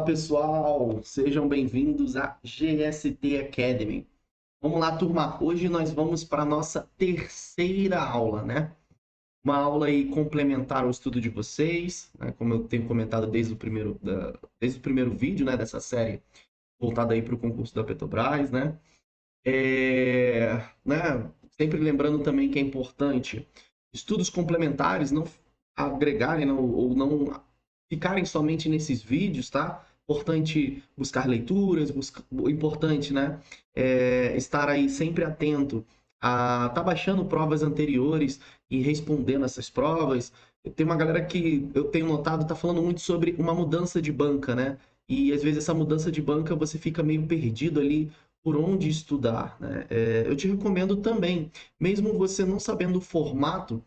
Pessoal, sejam bem-vindos à GST Academy. Vamos lá, turma. Hoje nós vamos para a nossa terceira aula, né? Uma aula aí complementar ao estudo de vocês, né? Como eu tenho comentado desde o primeiro vídeo, né, dessa série voltada aí para o concurso da Petrobras, né? Né? Sempre lembrando também que é importante estudos complementares não agregarem ou não ficarem somente nesses vídeos, tá? Importante buscar leituras, importante, né? Estar aí sempre atento a tá baixando provas anteriores e respondendo essas provas. Tem uma galera que eu tenho notado tá falando muito sobre uma mudança de banca, né? E às vezes essa mudança de banca você fica meio perdido ali por onde estudar, né? Eu te recomendo também, mesmo você não sabendo o formato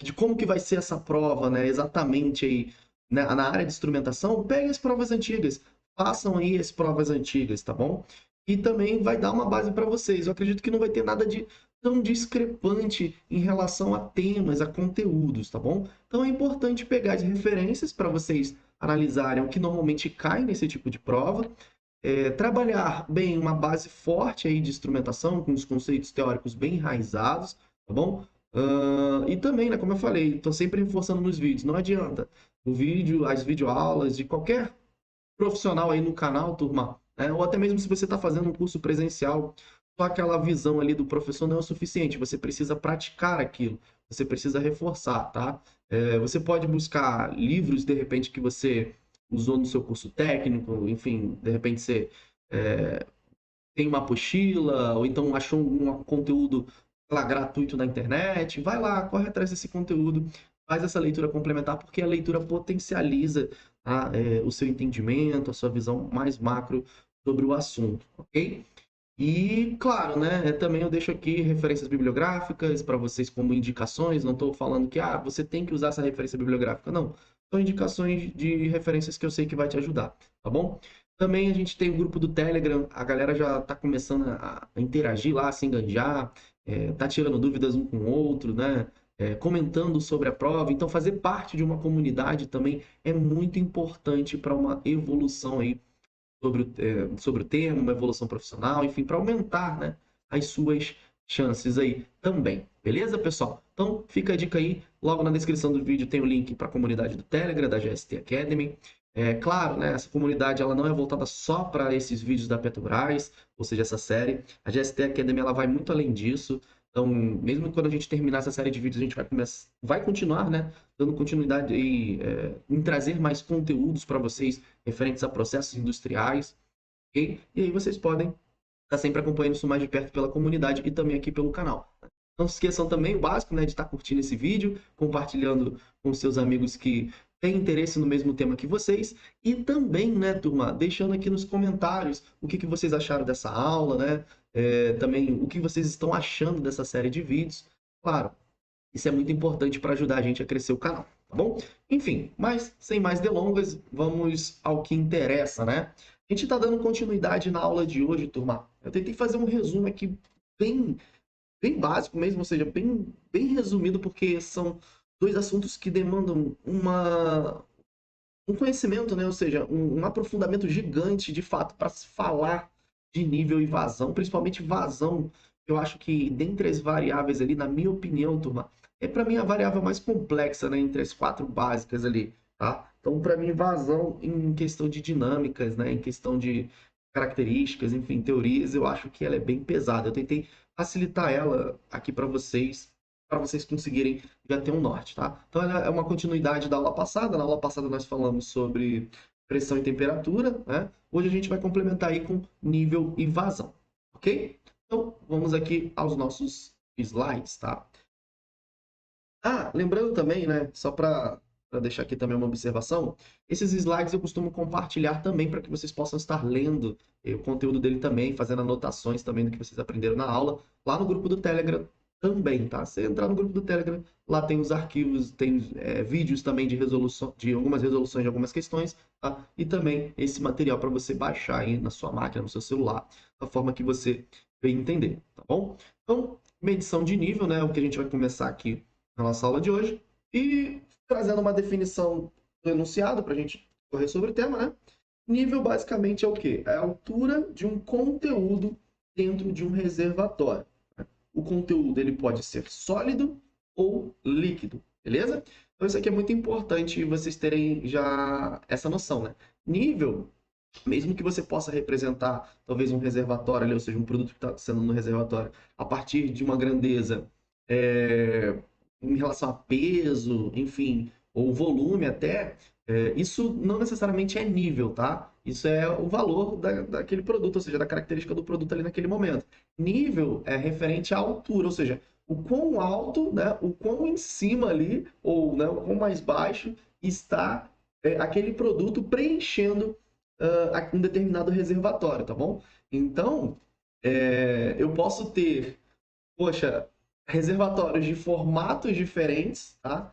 de como que vai ser essa prova, né? Exatamente aí, né? Na área de instrumentação, pegue as provas antigas, façam aí as provas antigas, tá bom? E também vai dar uma base para vocês. Eu acredito que não vai ter nada de tão discrepante em relação a temas, a conteúdos, tá bom? Então é importante pegar as referências para vocês analisarem o que normalmente cai nesse tipo de prova, trabalhar bem uma base forte aí de instrumentação, com os conceitos teóricos bem enraizados, tá bom? E também, né, como eu falei, estou sempre reforçando nos vídeos, não adianta. O vídeo, as videoaulas de qualquer profissional aí no canal, turma, né, ou até mesmo se você está fazendo um curso presencial, só aquela visão ali do professor não é o suficiente, você precisa praticar aquilo, você precisa reforçar, tá? Você pode buscar livros, de repente, que você usou no seu curso técnico, enfim, de repente você é, tem uma apostila, ou então achou um conteúdo lá gratuito na internet, vai lá, corre atrás desse conteúdo, faz essa leitura complementar, porque a leitura potencializa, tá, o seu entendimento, a sua visão mais macro sobre o assunto, ok? E, claro, né, também eu deixo aqui referências bibliográficas para vocês como indicações, não estou falando que você tem que usar essa referência bibliográfica, não. São indicações de referências que eu sei que vai te ajudar, tá bom? Também a gente tem o grupo do Telegram, a galera já está começando a interagir lá, a se enganjar, tá tirando dúvidas um com o outro, né? Comentando sobre a prova. Então, fazer parte de uma comunidade também é muito importante para uma evolução aí sobre o tema, uma evolução profissional, enfim, para aumentar, né, as suas chances aí também. Beleza, pessoal? Então, fica a dica aí. Logo na descrição do vídeo tem o link para a comunidade do Telegram, da GST Academy. Claro, né, essa comunidade ela não é voltada só para esses vídeos da Petrobras, ou seja, essa série. A GST Academy ela vai muito além disso. Então, mesmo quando a gente terminar essa série de vídeos, a gente vai continuar, né, dando continuidade aí, em trazer mais conteúdos para vocês referentes a processos industriais, ok? E aí vocês podem estar sempre acompanhando isso mais de perto pela comunidade e também aqui pelo canal. Não se esqueçam também o básico, né, de estar curtindo esse vídeo, compartilhando com seus amigos que têm interesse no mesmo tema que vocês e também, né, turma, deixando aqui nos comentários o que vocês acharam dessa aula, né? Também o que vocês estão achando dessa série de vídeos. Claro, isso é muito importante para ajudar a gente a crescer o canal, tá bom? Enfim, mas sem mais delongas, vamos ao que interessa, né? A gente está dando continuidade na aula de hoje, turma. Eu tentei fazer um resumo aqui bem, bem básico mesmo, ou seja, bem resumido, porque são dois assuntos que demandam um conhecimento, né? Ou seja, um aprofundamento gigante, de fato, para se falar de nível e vazão, principalmente vazão. Eu acho que dentre as variáveis ali, na minha opinião, turma, é para mim a variável mais complexa, né, entre as quatro básicas ali, tá? Então, para mim, vazão em questão de dinâmicas, né, em questão de características, enfim, teorias, eu acho que ela é bem pesada. Eu tentei facilitar ela aqui para vocês conseguirem já ter um norte, tá? Então, ela é uma continuidade da aula passada. Na aula passada nós falamos sobre pressão e temperatura, né? Hoje a gente vai complementar aí com nível e vazão, ok? Então, vamos aqui aos nossos slides, tá? Lembrando também, né, só para deixar aqui também uma observação, esses slides eu costumo compartilhar também para que vocês possam estar lendo o conteúdo dele também, fazendo anotações também do que vocês aprenderam na aula, lá no grupo do Telegram também, tá? Se entrar no grupo do Telegram, lá tem os arquivos, tem vídeos também de resolução, de algumas resoluções de algumas questões, tá? E também esse material para você baixar aí na sua máquina, no seu celular, da forma que você bem entender, tá bom? Então, medição de nível, né, o que a gente vai começar aqui na nossa aula de hoje, e trazendo uma definição do enunciado para a gente correr sobre o tema, né? Nível basicamente é o quê? É a altura de um conteúdo dentro de um reservatório. O conteúdo ele pode ser sólido ou líquido, beleza? Então isso aqui é muito importante vocês terem já essa noção, né? Nível, mesmo que você possa representar talvez um reservatório ali, ou seja, um produto que está sendo no reservatório, a partir de uma grandeza em relação a peso, enfim, ou volume até, isso não necessariamente é nível, tá? Isso é o valor daquele produto, ou seja, da característica do produto ali naquele momento. Nível é referente à altura, ou seja, o quão alto, né, o quão em cima ali, ou né, o quão mais baixo está aquele produto preenchendo um determinado reservatório, tá bom? Então, eu posso ter, poxa, reservatórios de formatos diferentes, tá?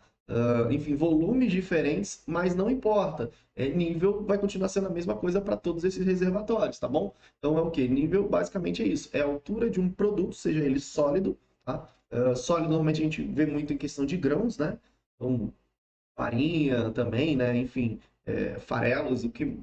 Enfim, volumes diferentes, mas não importa. Nível vai continuar sendo a mesma coisa para todos esses reservatórios, tá bom? Então é o que? Nível basicamente é isso. É a altura de um produto, seja ele sólido, tá? Sólido normalmente a gente vê muito em questão de grãos, né? Então, farinha também, né? Enfim, farelos, o que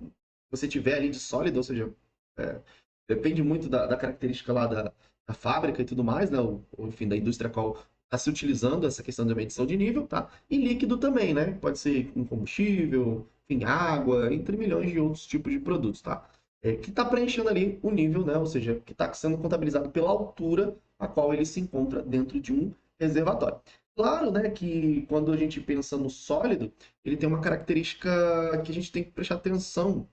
você tiver ali de sólido, ou seja, é, depende muito da característica lá da fábrica e tudo mais, né? Enfim, da indústria qual está se utilizando essa questão da medição de nível, tá? E líquido também, né? Pode ser um combustível, enfim, água, entre milhões de outros tipos de produtos, tá? Que está preenchendo ali o nível, né? Ou seja, que está sendo contabilizado pela altura a qual ele se encontra dentro de um reservatório. Claro, né, que quando a gente pensa no sólido, ele tem uma característica que a gente tem que prestar atenção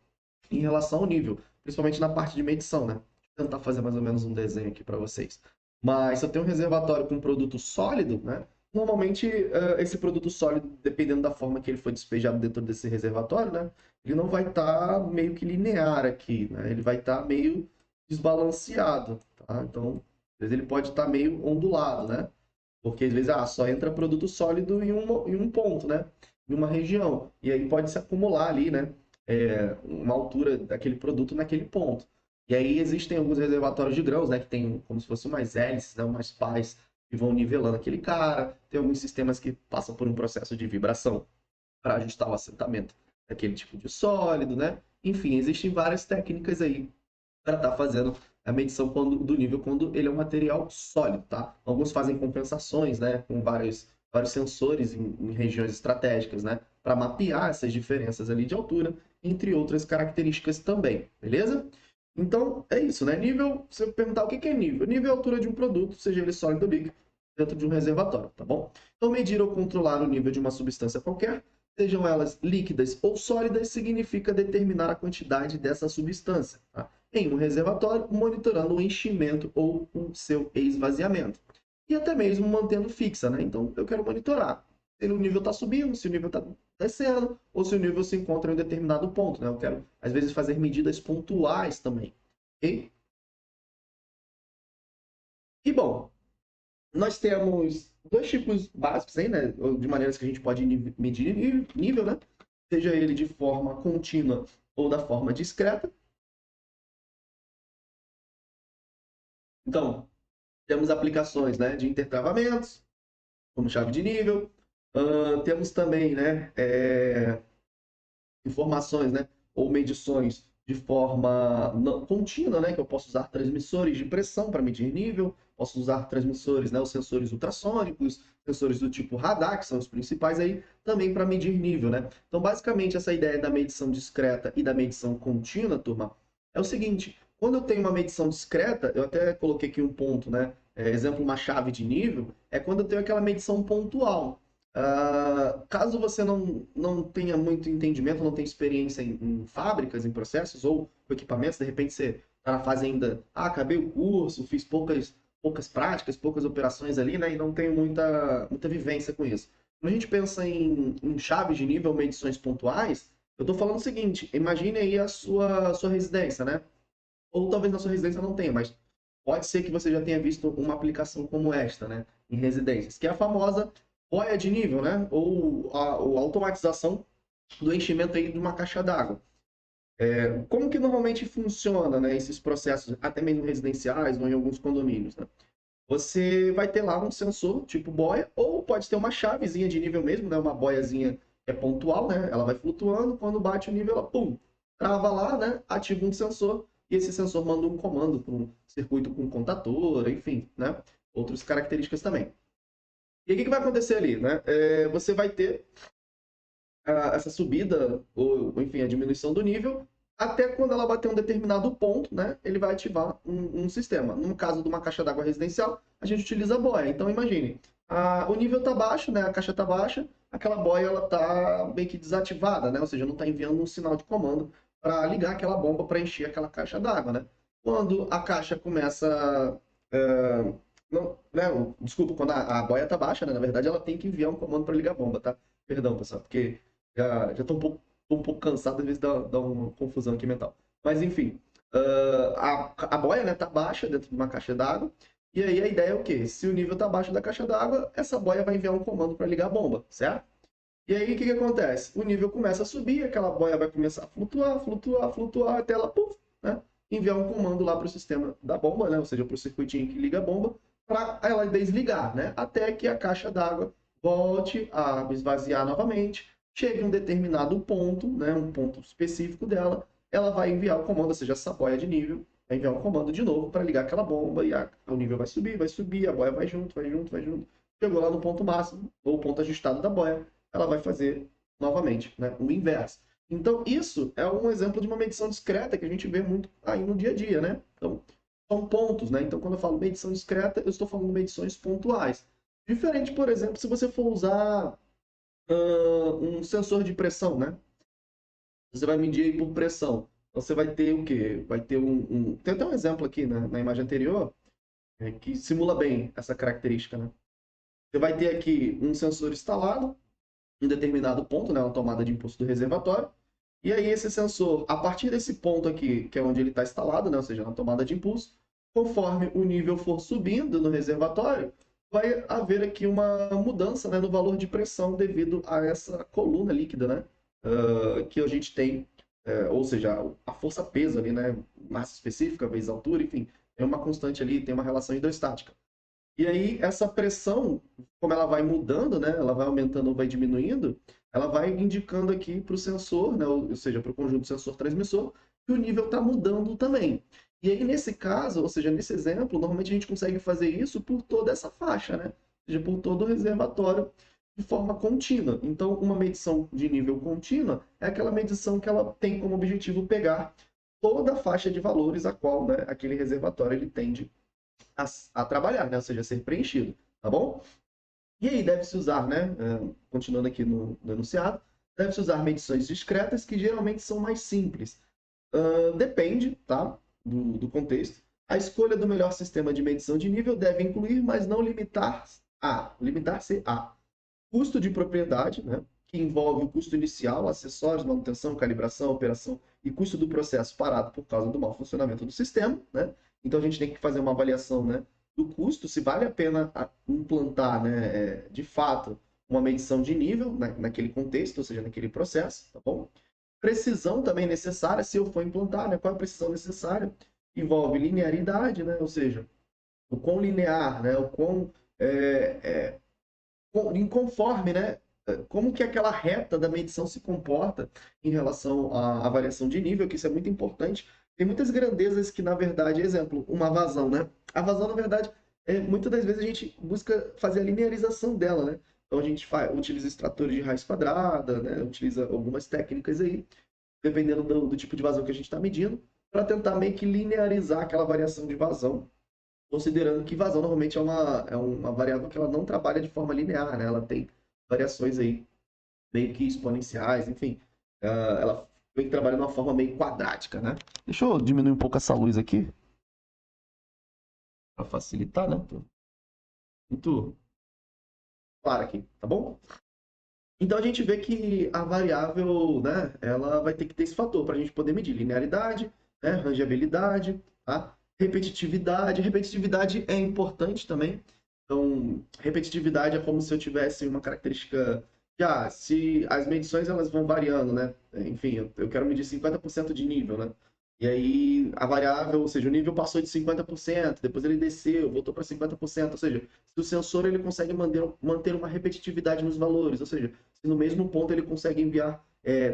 em relação ao nível, principalmente na parte de medição, né? Vou tentar fazer mais ou menos um desenho aqui para vocês. Mas se eu tenho um reservatório com um produto sólido, né? Normalmente esse produto sólido, dependendo da forma que ele foi despejado dentro desse reservatório, né? Ele não vai estar meio que linear aqui, né? Ele vai estar meio desbalanceado, tá? Então, às vezes ele pode estar meio ondulado, né? Porque às vezes só entra produto sólido em um ponto, né? Em uma região. E aí pode se acumular ali, né? Uma altura daquele produto naquele ponto. E aí existem alguns reservatórios de grãos, né? Que tem como se fossem umas hélices, né? Umas pás que vão nivelando aquele cara. Tem alguns sistemas que passam por um processo de vibração para ajustar o assentamento daquele tipo de sólido, né? Enfim, existem várias técnicas aí para estar fazendo a medição do nível quando ele é um material sólido, tá? Alguns fazem compensações, né, com vários sensores em regiões estratégicas, né, para mapear essas diferenças ali de altura, entre outras características também, beleza? Então, é isso, né? Nível, se eu perguntar o que é nível? Nível é a altura de um produto, seja ele sólido ou líquido, dentro de um reservatório, tá bom? Então, medir ou controlar o nível de uma substância qualquer, sejam elas líquidas ou sólidas, significa determinar a quantidade dessa substância, tá? Em um reservatório, monitorando o enchimento ou o seu esvaziamento. E até mesmo mantendo fixa, né? Então, eu quero monitorar se o nível está subindo, se o nível está descendo, ou se o nível se encontra em um determinado ponto, né? Eu quero, às vezes, fazer medidas pontuais também, ok? E, bom, nós temos dois tipos básicos aí, né? De maneiras que a gente pode medir nível, né? Seja ele de forma contínua ou da forma discreta. Então, temos aplicações, né, de intertravamentos, como chave de nível. Temos também, né, informações, né, ou medições de forma contínua, né, que eu posso usar transmissores de pressão para medir nível, posso usar transmissores, né, os sensores ultrassônicos, sensores do tipo radar, que são os principais aí, também para medir nível, né. Então, basicamente, essa ideia da medição discreta e da medição contínua, turma, é o seguinte: quando eu tenho uma medição discreta, eu até coloquei aqui um ponto, né, exemplo, uma chave de nível, é quando eu tenho aquela medição pontual. Caso você não tenha muito entendimento, não tenha experiência em fábricas, em processos ou equipamentos, de repente você está na fase ainda, acabei o curso, fiz poucas práticas, poucas operações ali, né, e não tenho muita vivência com isso. Quando a gente pensa em chaves de nível, medições pontuais, eu estou falando o seguinte: imagine aí a sua residência, né? Ou talvez na sua residência não tenha, mas pode ser que você já tenha visto uma aplicação como esta, né, em residências, que é a famosa boia de nível, né, ou a automatização do enchimento aí de uma caixa d'água. Como que normalmente funciona, né, esses processos, até mesmo residenciais ou em alguns condomínios, né? Você vai ter lá um sensor tipo boia, ou pode ter uma chavezinha de nível mesmo, né, uma boiazinha que é pontual, né, ela vai flutuando, quando bate o nível, ela pum, trava lá, né? Ativa um sensor e esse sensor manda um comando para um circuito com contator, enfim, né? Outras características também. E o que vai acontecer ali, né? Você vai ter essa subida, ou enfim, a diminuição do nível, até quando ela bater um determinado ponto, né? Ele vai ativar um sistema. No caso de uma caixa d'água residencial, a gente utiliza a boia. Então, imagine, o nível está baixo, né? A caixa está baixa, aquela boia ela está meio que desativada, né? Ou seja, não está enviando um sinal de comando para ligar aquela bomba para encher aquela caixa d'água, né? Quando a caixa começa não, né, desculpa, quando a boia tá baixa, né? Na verdade, ela tem que enviar um comando para ligar a bomba, tá? Perdão, pessoal, porque já tô um pouco cansado, às vezes dá uma confusão aqui mental. Mas, enfim, a boia, né, tá baixa dentro de uma caixa d'água. E aí a ideia é o quê? Se o nível tá baixo da caixa d'água, essa boia vai enviar um comando para ligar a bomba, certo? E aí o que acontece? O nível começa a subir, aquela boia vai começar a flutuar, flutuar, flutuar, até ela, puf, né, enviar um comando lá para o sistema da bomba, né, ou seja, para o circuitinho que liga a bomba, para ela desligar, né, até que a caixa d'água volte a esvaziar novamente, chegue a um determinado ponto, né, um ponto específico dela, ela vai enviar o comando, ou seja, essa boia de nível, vai enviar um comando de novo para ligar aquela bomba e o nível vai subir, a boia vai junto, vai junto, vai junto. Chegou lá no ponto máximo, ou ponto ajustado da boia, ela vai fazer novamente, né, o inverso. Então, isso é um exemplo de uma medição discreta que a gente vê muito aí no dia a dia, né? Então, são pontos, né? Então, quando eu falo medição discreta, eu estou falando de medições pontuais. Diferente, por exemplo, se você for usar um sensor de pressão, né? Você vai medir aí por pressão. Então, você vai ter o quê? Vai ter Tem até um exemplo aqui na imagem anterior que simula bem essa característica, né? Você vai ter aqui um sensor instalado em determinado ponto, né, uma tomada de impulso do reservatório. E aí esse sensor, a partir desse ponto aqui, que é onde ele está instalado, né, ou seja, na tomada de impulso, conforme o nível for subindo no reservatório, vai haver aqui uma mudança, né, no valor de pressão devido a essa coluna líquida, né, que a gente tem, ou seja, a força-peso ali, né, massa específica vezes altura, enfim, é uma constante ali, tem uma relação hidrostática. E aí, essa pressão, como ela vai mudando, né? Ela vai aumentando ou vai diminuindo, ela vai indicando aqui para o sensor, né? Ou seja, para o conjunto sensor-transmissor, que o nível está mudando também. E aí, nesse caso, ou seja, nesse exemplo, normalmente a gente consegue fazer isso por toda essa faixa, né? Ou seja, por todo o reservatório de forma contínua. Então, uma medição de nível contínua é aquela medição que ela tem como objetivo pegar toda a faixa de valores a qual, né, aquele reservatório ele tende a trabalhar, né? Ou seja, a ser preenchido, tá bom? E aí deve-se usar, né? Continuando aqui no enunciado, deve-se usar medições discretas que geralmente são mais simples. Depende, tá? Do contexto. A escolha do melhor sistema de medição de nível deve incluir, mas não limitar-se a custo de propriedade, né? Que envolve o custo inicial, acessórios, manutenção, calibração, operação e custo do processo parado por causa do mau funcionamento do sistema, né? Então a gente tem que fazer uma avaliação, né, do custo, se vale a pena implantar, né, de fato, uma medição de nível naquele contexto, ou seja, naquele processo, tá bom? Precisão também necessária, se eu for implantar, né, qual é a precisão necessária? Envolve linearidade, né, ou seja, o quão linear, né, o quão inconforme, né? Como que aquela reta da medição se comporta em relação à variação de nível, que isso é muito importante. Tem muitas grandezas que, na verdade, exemplo, uma vazão, né? A vazão, na verdade, muitas das vezes a gente busca fazer a linearização dela, né? Então a gente utiliza extratores de raiz quadrada, né? Utiliza algumas técnicas aí, dependendo do tipo de vazão que a gente está medindo, para tentar meio que linearizar aquela variação de vazão, considerando que vazão normalmente é uma variável que ela não trabalha de forma linear, né? Ela tem variações aí meio que exponenciais, enfim. Ela vem trabalhando de uma forma meio quadrática, né? Deixa eu diminuir um pouco essa luz aqui, para facilitar, né? Tô muito claro aqui, tá bom? Então a gente vê que a variável, né, ela vai ter que ter esse fator para a gente poder medir linearidade, né, rangeabilidade, tá? Repetitividade. Repetitividade é importante também. Então, repetitividade é como se eu tivesse uma característica de, se as medições elas vão variando, né? Enfim, eu quero medir 50% de nível, né? E aí a variável, ou seja, o nível passou de 50%, depois ele desceu, voltou para 50%, ou seja, se o sensor ele consegue manter uma repetitividade nos valores, ou seja, se no mesmo ponto ele consegue enviar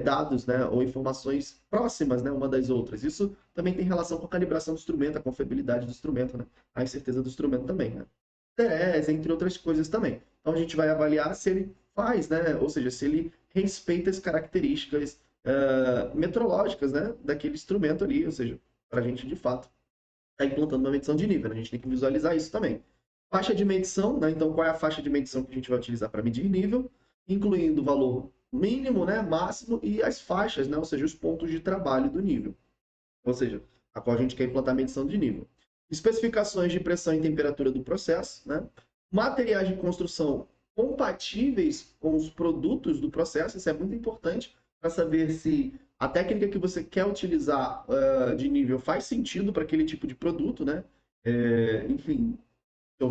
dados, né, ou informações próximas, né, uma das outras. Isso também tem relação com a calibração do instrumento, a confiabilidade do instrumento, né, a incerteza do instrumento também, né. Interesse, entre outras coisas também. Então a gente vai avaliar se ele faz, né, ou seja, se ele respeita as características metrológicas, né, daquele instrumento ali, ou seja, para a gente de fato estar implantando uma medição de nível, né? A gente tem que visualizar isso também. Faixa de medição, né? Então, qual é a faixa de medição que a gente vai utilizar para medir nível, incluindo o valor mínimo, né, máximo e as faixas, né, ou seja, os pontos de trabalho do nível. Ou seja, a qual a gente quer implantar a medição de nível. Especificações de pressão e temperatura do processo, né? Materiais de construção compatíveis com os produtos do processo, isso é muito importante para saber se a técnica que você quer utilizar de nível faz sentido para aquele tipo de produto, né? Enfim, se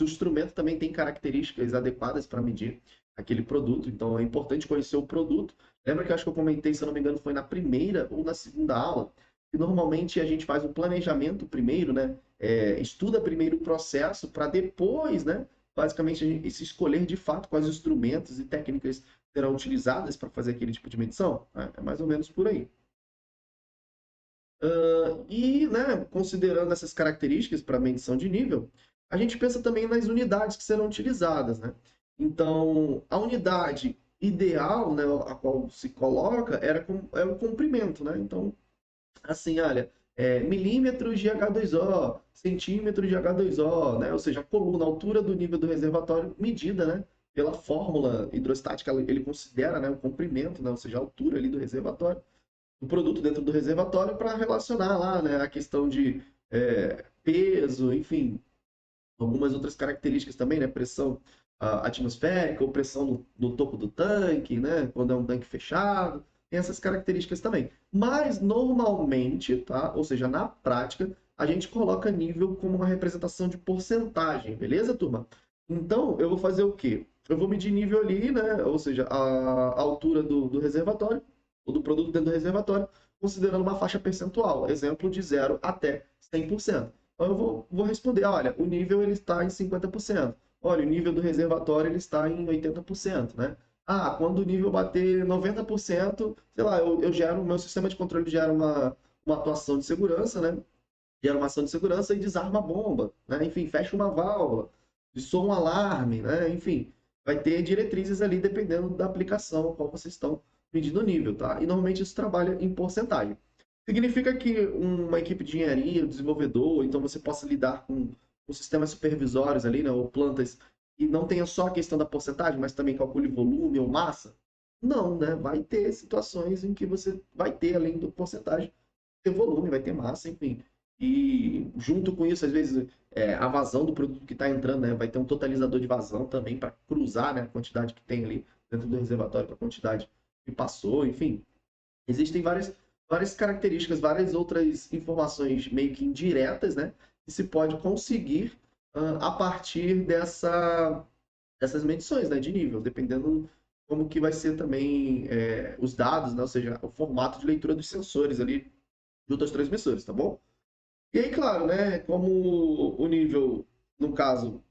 o instrumento também tem características adequadas para medir aquele produto, então é importante conhecer o produto. Lembra que eu acho que eu comentei, se eu não me engano, foi na primeira ou na segunda aula, que normalmente a gente faz o planejamento primeiro, né? Estuda primeiro o processo para depois, né? Basicamente, se escolher de fato quais instrumentos e técnicas serão utilizadas para fazer aquele tipo de medição. É mais ou menos por aí. E, né, considerando essas características para medição de nível, a gente pensa também nas unidades que serão utilizadas, né? Então, a unidade ideal, né, a qual se coloca, é o comprimento, né? Então, assim, olha, milímetros de H2O, centímetros de H2O, né? Ou seja, a coluna, a altura do nível do reservatório medida, né? Pela fórmula hidrostática, ele considera, né, o comprimento, né? Ou seja, a altura ali do reservatório o produto dentro do reservatório para relacionar lá, né, a questão de peso, enfim, algumas outras características também, né, pressão atmosférica ou pressão no topo do tanque, né, quando é um tanque fechado, tem essas características também. Mas normalmente, tá, ou seja, na prática, a gente coloca nível como uma representação de porcentagem, beleza, turma? Então, eu vou fazer o quê? Eu vou medir nível ali, né, ou seja, a altura do reservatório, ou do produto dentro do reservatório, considerando uma faixa percentual, exemplo de 0 até 100%. Então eu vou responder, olha, o nível ele está em 50%. Olha, o nível do reservatório ele está em 80%, né? Ah, quando o nível bater 90%, sei lá, eu gero, o meu sistema de controle gera uma atuação de segurança, né? Gera uma ação de segurança e desarma a bomba, né? Enfim, fecha uma válvula, soa um alarme, né? Enfim, vai ter diretrizes ali dependendo da aplicação, qual vocês estão medindo o nível, tá? E normalmente isso trabalha em porcentagem. Significa que uma equipe de engenharia, desenvolvedor, então você possa lidar com sistemas supervisórios ali, né, ou plantas, e não tenha só a questão da porcentagem, mas também calcule volume ou massa? Não, né? Vai ter situações em que você vai ter, além do porcentagem, ter volume, vai ter massa, enfim. E junto com isso, às vezes, a vazão do produto que está entrando, né? Vai ter um totalizador de vazão também para cruzar, né, a quantidade que tem ali dentro do reservatório para a quantidade que passou, enfim. Existem várias características, várias outras informações meio que indiretas, né? Que se pode conseguir a partir dessas medições, né, de nível, dependendo como que vai ser também os dados, né? Ou seja, o formato de leitura dos sensores ali junto aos transmissores, tá bom? E aí, claro, né, como o nível, no caso,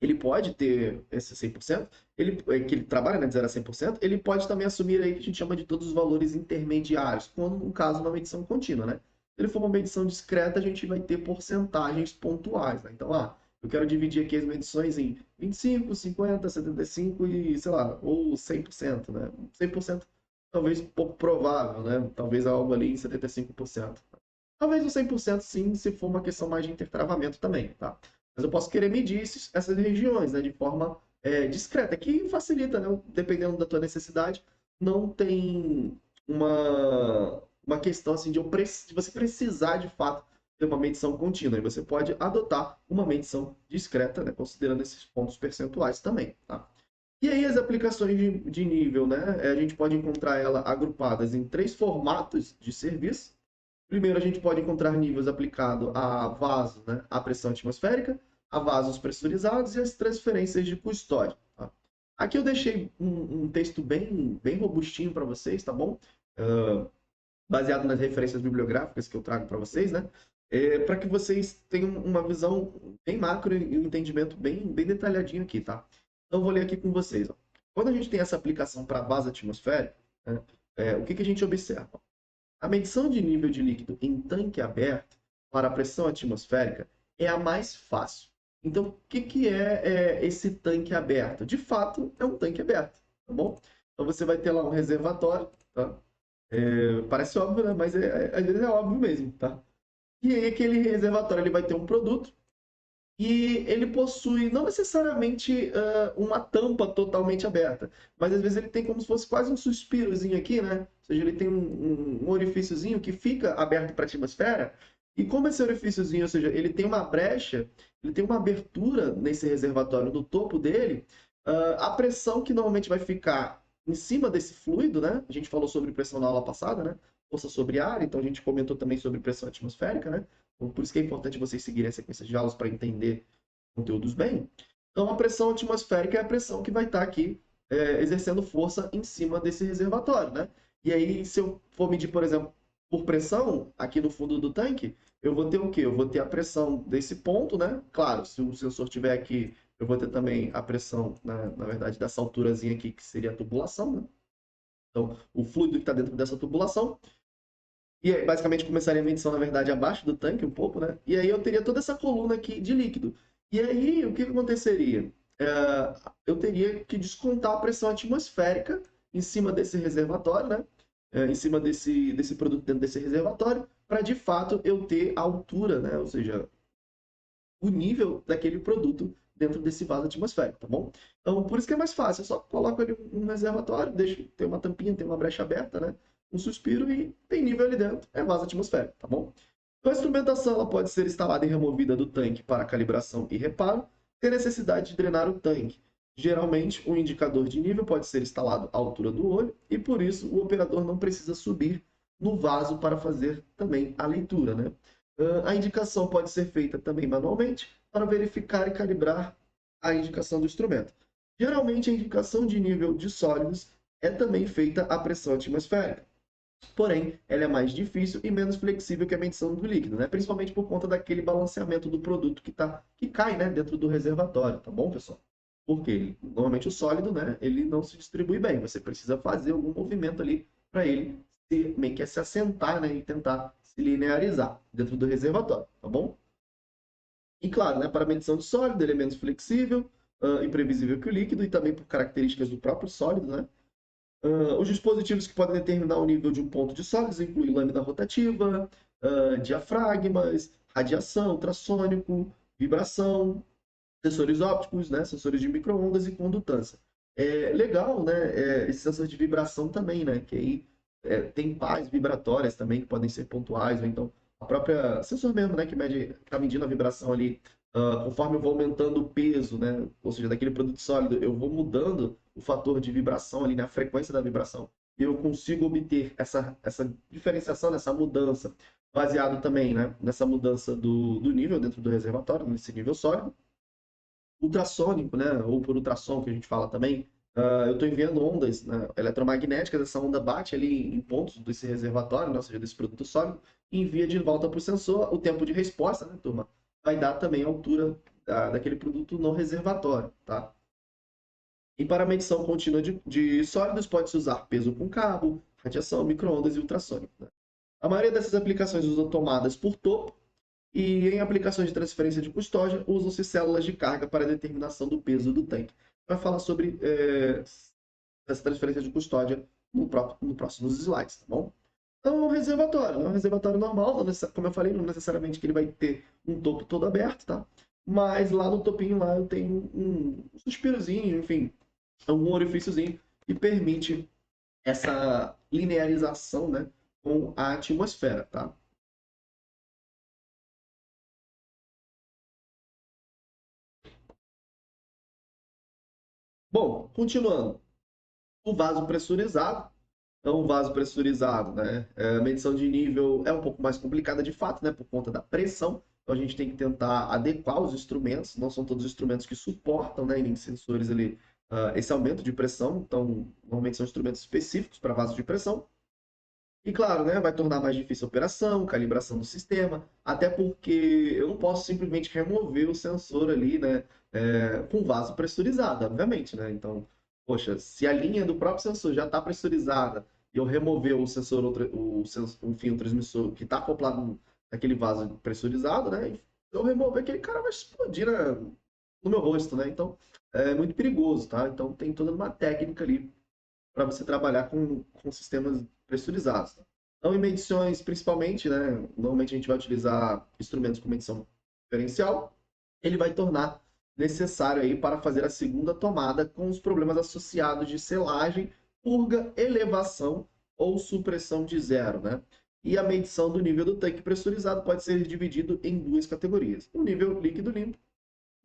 ele pode ter esse 100%, que ele trabalha, né, de 0 a 100%, ele pode também assumir aí que a gente chama de todos os valores intermediários, quando, no caso, uma medição contínua, né? Se ele for uma medição discreta, a gente vai ter porcentagens pontuais, né? Então, eu quero dividir aqui as medições em 25, 50, 75 e, sei lá, ou 100%, né? 100% talvez pouco provável, né? Talvez algo ali em 75%. Talvez o 100% sim, se for uma questão mais de intertravamento também, tá? Mas eu posso querer medir essas regiões, né, de forma discreta, que facilita, né, dependendo da tua necessidade. Não tem uma questão assim de você precisar de fato ter uma medição contínua. E você pode adotar uma medição discreta, né, considerando esses pontos percentuais também, tá? E aí as aplicações de nível, né, a gente pode encontrar ela agrupadas em três formatos de serviço. Primeiro, a gente pode encontrar níveis aplicados a vasos, né, a pressão atmosférica, a vasos pressurizados e as transferências de custódia. Tá? Aqui eu deixei um texto bem robustinho para vocês, tá bom? Baseado nas referências bibliográficas que eu trago para vocês, né? Para que vocês tenham uma visão bem macro e um entendimento bem detalhadinho aqui, tá? Então, eu vou ler aqui com vocês. Ó. Quando a gente tem essa aplicação para vaso atmosférico, né, o que a gente observa? A medição de nível de líquido em tanque aberto para a pressão atmosférica é a mais fácil. Então, o que é esse tanque aberto? De fato, é um tanque aberto, tá bom? Então, você vai ter lá um reservatório, tá? Parece óbvio, né? Mas às vezes é óbvio mesmo, tá? E aí, aquele reservatório ele vai ter um produto e ele possui não necessariamente uma tampa totalmente aberta, mas às vezes ele tem como se fosse quase um suspirozinho aqui, né? Ou seja, ele tem um orifíciozinho que fica aberto para a atmosfera, e como esse orifíciozinho, ou seja, ele tem uma brecha, ele tem uma abertura nesse reservatório no topo dele, a pressão que normalmente vai ficar em cima desse fluido, né? A gente falou sobre pressão na aula passada, né? Força sobre ar, então a gente comentou também sobre pressão atmosférica, né? Então, por isso que é importante vocês seguirem a sequência de aulas para entender conteúdos bem. Então, a pressão atmosférica é a pressão que vai estar aqui exercendo força em cima desse reservatório, né? E aí, se eu for medir, por exemplo, por pressão aqui no fundo do tanque, eu vou ter o quê? Eu vou ter a pressão desse ponto, né? Claro, se o sensor estiver aqui, eu vou ter também a pressão, na verdade, dessa alturazinha aqui, que seria a tubulação, né? Então, o fluido que está dentro dessa tubulação. E aí, basicamente, começaria a medição, na verdade, abaixo do tanque um pouco, né? E aí eu teria toda essa coluna aqui de líquido. E aí, o que aconteceria? Eu teria que descontar a pressão atmosférica em cima desse reservatório, né? Em cima desse produto dentro desse reservatório, para de fato eu ter a altura, né? Ou seja, o nível daquele produto dentro desse vaso atmosférico, tá bom? Então, por isso que é mais fácil. Eu só coloco ali um reservatório, deixo ter uma tampinha, tem uma brecha aberta, né? Um suspiro e tem nível ali dentro. É vaso atmosférico, tá bom? Então, a instrumentação ela pode ser instalada e removida do tanque para calibração e reparo, sem necessidade de drenar o tanque. Geralmente, um indicador de nível pode ser instalado à altura do olho e, por isso, o operador não precisa subir no vaso para fazer também a leitura, né? A indicação pode ser feita também manualmente para verificar e calibrar a indicação do instrumento. Geralmente, a indicação de nível de sólidos é também feita à pressão atmosférica. Porém, ela é mais difícil e menos flexível que a medição do líquido, né? Principalmente por conta daquele balanceamento do produto que cai, né, dentro do reservatório, tá bom, pessoal? Porque normalmente o sólido, né, ele não se distribui bem. Você precisa fazer algum movimento ali para ele meio que se assentar, né, e tentar se linearizar dentro do reservatório, tá bom? E claro, né, para a medição de sólido, ele é menos flexível e previsível que o líquido, e também por características do próprio sólido, né? Os dispositivos que podem determinar o nível de um ponto de sólidos incluem lâmina rotativa, diafragmas, radiação, ultrassônico, vibração, sensores ópticos, né, sensores de microondas e condutância. É legal, né, esses sensores de vibração também, né, que aí tem pás vibratórias também que podem ser pontuais, ou então a própria sensor mesmo, né, que mede, está medindo a vibração ali, conforme eu vou aumentando o peso, né, ou seja, daquele produto sólido, eu vou mudando o fator de vibração ali, na frequência da vibração, e eu consigo obter essa diferenciação, essa mudança, baseado também, né, nessa mudança do nível dentro do reservatório, nesse nível sólido, ultrassônico, né, ou por ultrassom que a gente fala também, eu estou enviando ondas, né, eletromagnéticas, essa onda bate ali em pontos desse reservatório, né, ou seja, desse produto sólido, e envia de volta para o sensor. O tempo de resposta, né, turma, vai dar também a altura daquele produto no reservatório, tá? E para a medição contínua de sólidos, pode-se usar peso com cabo, radiação, micro-ondas e ultrassônico, né? A maioria dessas aplicações usa tomadas por topo, e em aplicações de transferência de custódia, usam-se células de carga para a determinação do peso do tanque. Vai falar sobre essa transferência de custódia no próximos slides, tá bom? Então, é um reservatório normal, como eu falei, não necessariamente que ele vai ter um topo todo aberto, tá? Mas lá no topinho lá eu tenho um suspirozinho, enfim, um orifíciozinho que permite essa linearização, né, com a atmosfera, tá? Bom, continuando. O vaso pressurizado. Então, o vaso pressurizado, né? A medição de nível é um pouco mais complicada de fato, né? Por conta da pressão. Então, a gente tem que tentar adequar os instrumentos. Não são todos os instrumentos que suportam, né? Em sensores ali, esse aumento de pressão. Então, normalmente são instrumentos específicos para vasos de pressão. E claro, né, vai tornar mais difícil a operação, calibração do sistema, até porque eu não posso simplesmente remover o sensor ali, né, com vaso pressurizado, obviamente, né? Então, poxa, se a linha do próprio sensor já está pressurizada e eu remover o sensor, enfim, o transmissor que está acoplado naquele vaso pressurizado, né? E eu remover, aquele cara vai explodir no meu rosto, né? Então, é muito perigoso, tá? Então, tem toda uma técnica ali para você trabalhar com sistemas pressurizados. Então, em medições, principalmente, né? Normalmente a gente vai utilizar instrumentos com medição diferencial, ele vai tornar necessário aí para fazer a segunda tomada com os problemas associados de selagem, purga, elevação ou supressão de zero, né? E a medição do nível do tanque pressurizado pode ser dividido em duas categorias: o nível líquido limpo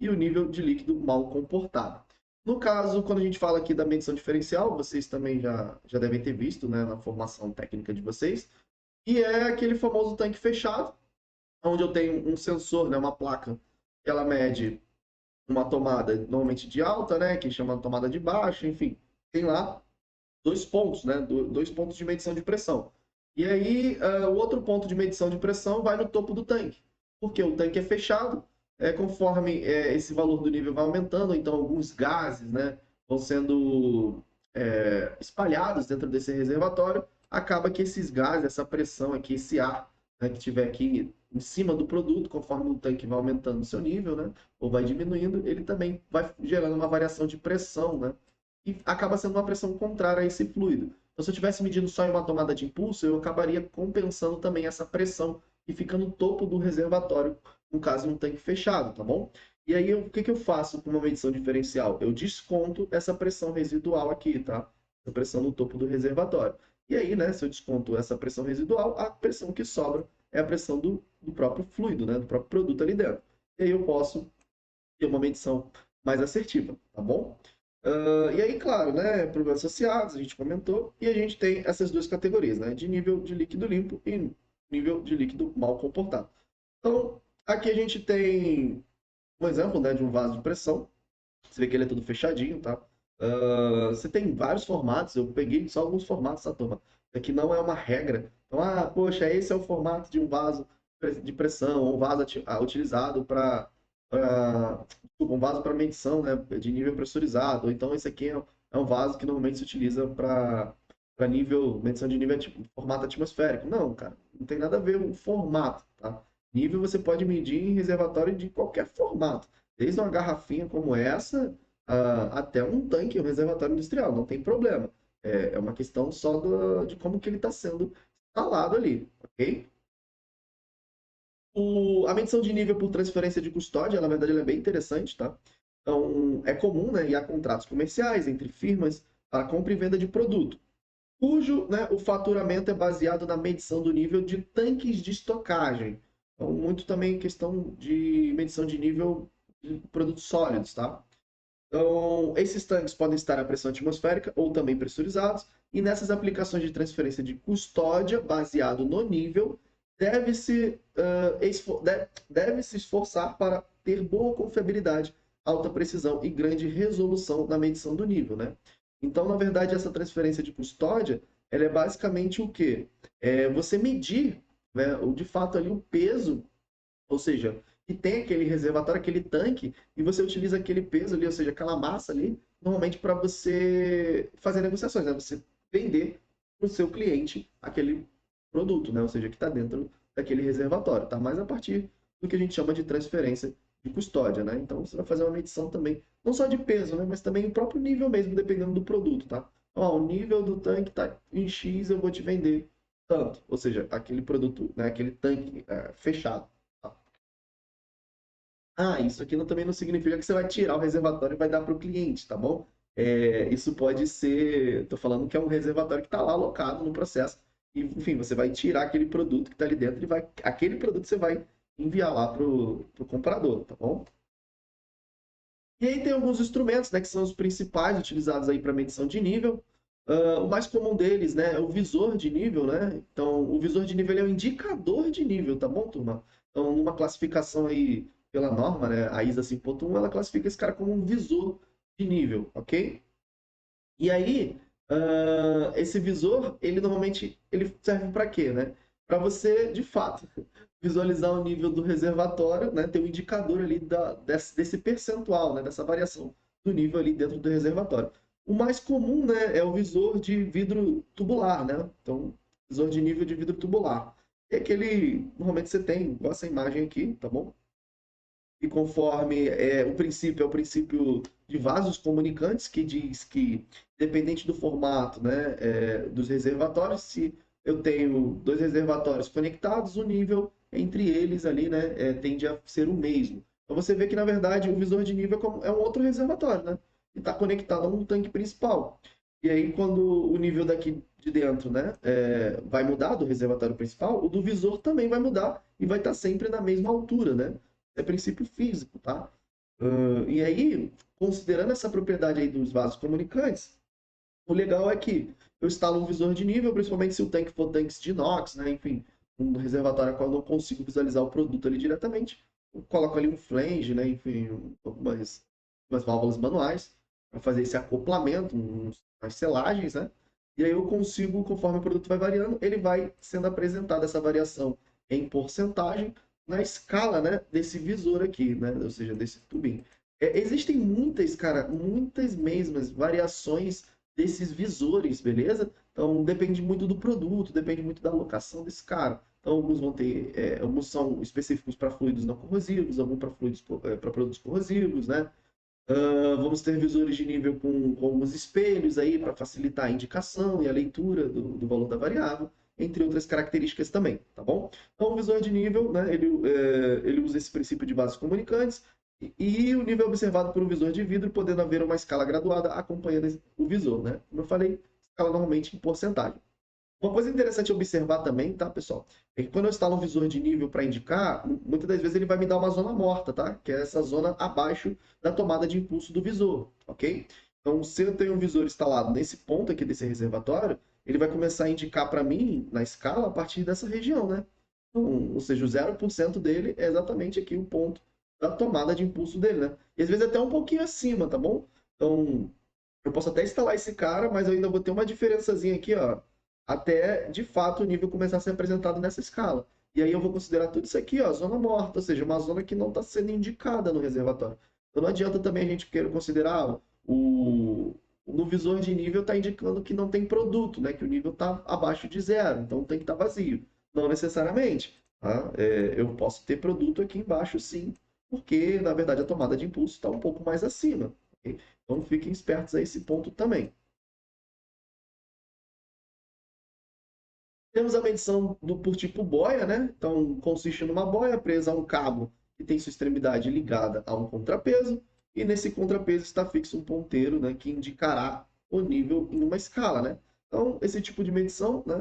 e o nível de líquido mal comportado. No caso, quando a gente fala aqui da medição diferencial, vocês também já devem ter visto, né, na formação técnica de vocês, e é aquele famoso tanque fechado, onde eu tenho um sensor, né, uma placa, que ela mede uma tomada normalmente de alta, né, que chama tomada de baixa, enfim, tem lá dois pontos, né, dois pontos de medição de pressão. E aí, o outro ponto de medição de pressão vai no topo do tanque, porque o tanque é fechado, conforme esse valor do nível vai aumentando, então alguns gases, né, vão sendo espalhados dentro desse reservatório, acaba que esses gases, essa pressão aqui, esse ar, né, que tiver aqui em cima do produto, conforme o tanque vai aumentando o seu nível, né, ou vai diminuindo, ele também vai gerando uma variação de pressão, né, e acaba sendo uma pressão contrária a esse fluido. Então, se eu estivesse medindo só em uma tomada de impulso, eu acabaria compensando também essa pressão e fica no topo do reservatório, no caso, em um tanque fechado, tá bom? E aí, o que eu faço com uma medição diferencial? Eu desconto essa pressão residual aqui, tá? A pressão no topo do reservatório. E aí, né, se eu desconto essa pressão residual, a pressão que sobra é a pressão do próprio fluido, né, do próprio produto ali dentro. E aí eu posso ter uma medição mais assertiva, tá bom? E aí, claro, né, problemas associados, a gente comentou, e a gente tem essas duas categorias, né, de nível de líquido limpo e nível de líquido mal comportado. Então, aqui a gente tem um exemplo, né, de um vaso de pressão. Você vê que ele é todo fechadinho, tá? Você tem vários formatos, eu peguei só alguns formatos da turma. Aqui não é uma regra. Então, poxa, esse é o formato de um vaso de pressão, ou um vaso utilizado para um vaso para medição, né, de nível pressurizado. Ou então esse aqui é um vaso que normalmente se utiliza para nível, medição de nível formato atmosférico. Não, cara, não tem nada a ver o formato, tá? Nível você pode medir em reservatório de qualquer formato, desde uma garrafinha como essa até um tanque, um reservatório industrial, não tem problema. É uma questão só de como que ele está sendo instalado ali, ok? A medição de nível por transferência de custódia, na verdade, ela é bem interessante, tá? Então, é comum, né, e há contratos comerciais entre firmas para compra e venda de produto, cujo, né, o faturamento é baseado na medição do nível de tanques de estocagem. Então, muito também questão de medição de nível de produtos sólidos, tá? Então, esses tanques podem estar a pressão atmosférica ou também pressurizados, e nessas aplicações de transferência de custódia, baseado no nível, deve-se esforçar para ter boa confiabilidade, alta precisão e grande resolução na medição do nível, né? Então, na verdade, essa transferência de custódia, ela é basicamente o quê? Você medir, né, de fato ali o peso, ou seja, que tem aquele reservatório, aquele tanque, e você utiliza aquele peso ali, ou seja, aquela massa ali, normalmente para você fazer negociações, né? Você vender para o seu cliente aquele produto, né? Ou seja, que está dentro daquele reservatório, tá? Mas a partir do que a gente chama de transferência de custódia, né? Então você vai fazer uma medição também, não só de peso, né? Mas também o próprio nível mesmo, dependendo do produto, tá? Ó, o nível do tanque está em X, eu vou te vender tanto. Ou seja, aquele produto, né? Aquele tanque fechado. Isso aqui também não significa que você vai tirar o reservatório e vai dar para o cliente, tá bom? Isso pode ser, estou falando que é um reservatório que está lá alocado no processo, e, enfim, você vai tirar aquele produto que está ali dentro e aquele produto você vai enviar lá para o comprador, tá bom? E aí tem alguns instrumentos, né, que são os principais utilizados aí para medição de nível. O mais comum deles, né, é o visor de nível, né? Então, o visor de nível é um indicador de nível, tá bom, turma? Então, numa classificação aí pela norma, né, a ISA 5.1, ela classifica esse cara como um visor de nível, ok? E aí, esse visor, ele normalmente ele serve para quê, né? Para você, de fato, visualizar o nível do reservatório, né? Ter um indicador ali desse percentual, né? Dessa variação do nível ali dentro do reservatório. O mais comum, né, é o visor de vidro tubular, né? Então, visor de nível de vidro tubular. É aquele, normalmente você tem, igual essa imagem aqui, tá bom? E conforme o princípio é o princípio de vasos comunicantes, que diz que, dependente do formato, né, dos reservatórios, se eu tenho dois reservatórios conectados, o nível entre eles ali, né, tende a ser o mesmo. Então você vê que, na verdade, o visor de nível é um outro reservatório, né? E está conectado a um tanque principal. E aí, quando o nível daqui de dentro, né, vai mudar do reservatório principal, o do visor também vai mudar e vai estar sempre na mesma altura, né? É princípio físico, tá? E aí, considerando essa propriedade aí dos vasos comunicantes, o legal é que eu instalo um visor de nível, principalmente se o tanque for tanques de inox, né? Enfim, um reservatório a qual eu não consigo visualizar o produto ali diretamente. Eu coloco ali um flange, né? Enfim, umas válvulas manuais para fazer esse acoplamento, umas selagens, né? E aí eu consigo, conforme o produto vai variando, ele vai sendo apresentado essa variação em porcentagem na escala, né, desse visor aqui, né? Ou seja, desse tubinho. Existem muitas, cara, muitas mesmas variações desses visores, beleza? Então depende muito do produto, depende muito da alocação desse cara. Então alguns vão ter, alguns são específicos para fluidos não corrosivos, alguns para fluidos para produtos corrosivos, né? Vamos ter visores de nível com alguns espelhos aí para facilitar a indicação e a leitura do valor da variável, entre outras características também, tá bom? Então, o visor de nível, né, ele usa esse princípio de vasos comunicantes e o nível observado por um visor de vidro, podendo haver uma escala graduada acompanhando o visor, né? Como eu falei, escala normalmente em porcentagem. Uma coisa interessante observar também, tá, pessoal? É que quando eu instalo um visor de nível para indicar, muitas das vezes ele vai me dar uma zona morta, tá? Que é essa zona abaixo da tomada de impulso do visor, ok? Então, se eu tenho um visor instalado nesse ponto aqui desse reservatório, ele vai começar a indicar para mim, na escala, a partir dessa região, né? Então, ou seja, o 0% dele é exatamente aqui o ponto da tomada de impulso dele, né? E às vezes até um pouquinho acima, tá bom? Então, eu posso até instalar esse cara, mas eu ainda vou ter uma diferençazinha aqui, ó, até de fato o nível começar a ser apresentado nessa escala. E aí eu vou considerar tudo isso aqui, ó, zona morta, ou seja, uma zona que não está sendo indicada no reservatório. Então não adianta também a gente querer considerar no visor de nível está indicando que não tem produto, né? Que o nível está abaixo de zero, então tem que estar vazio. Não necessariamente. Tá? Eu posso ter produto aqui embaixo, sim, porque na verdade a tomada de impulso está um pouco mais acima. Okay? Então fiquem espertos a esse ponto também. Temos a medição por tipo boia, né? Então, consiste numa boia presa a um cabo que tem sua extremidade ligada a um contrapeso, e nesse contrapeso está fixo um ponteiro, né, que indicará o nível em uma escala, né? Então, esse tipo de medição, né,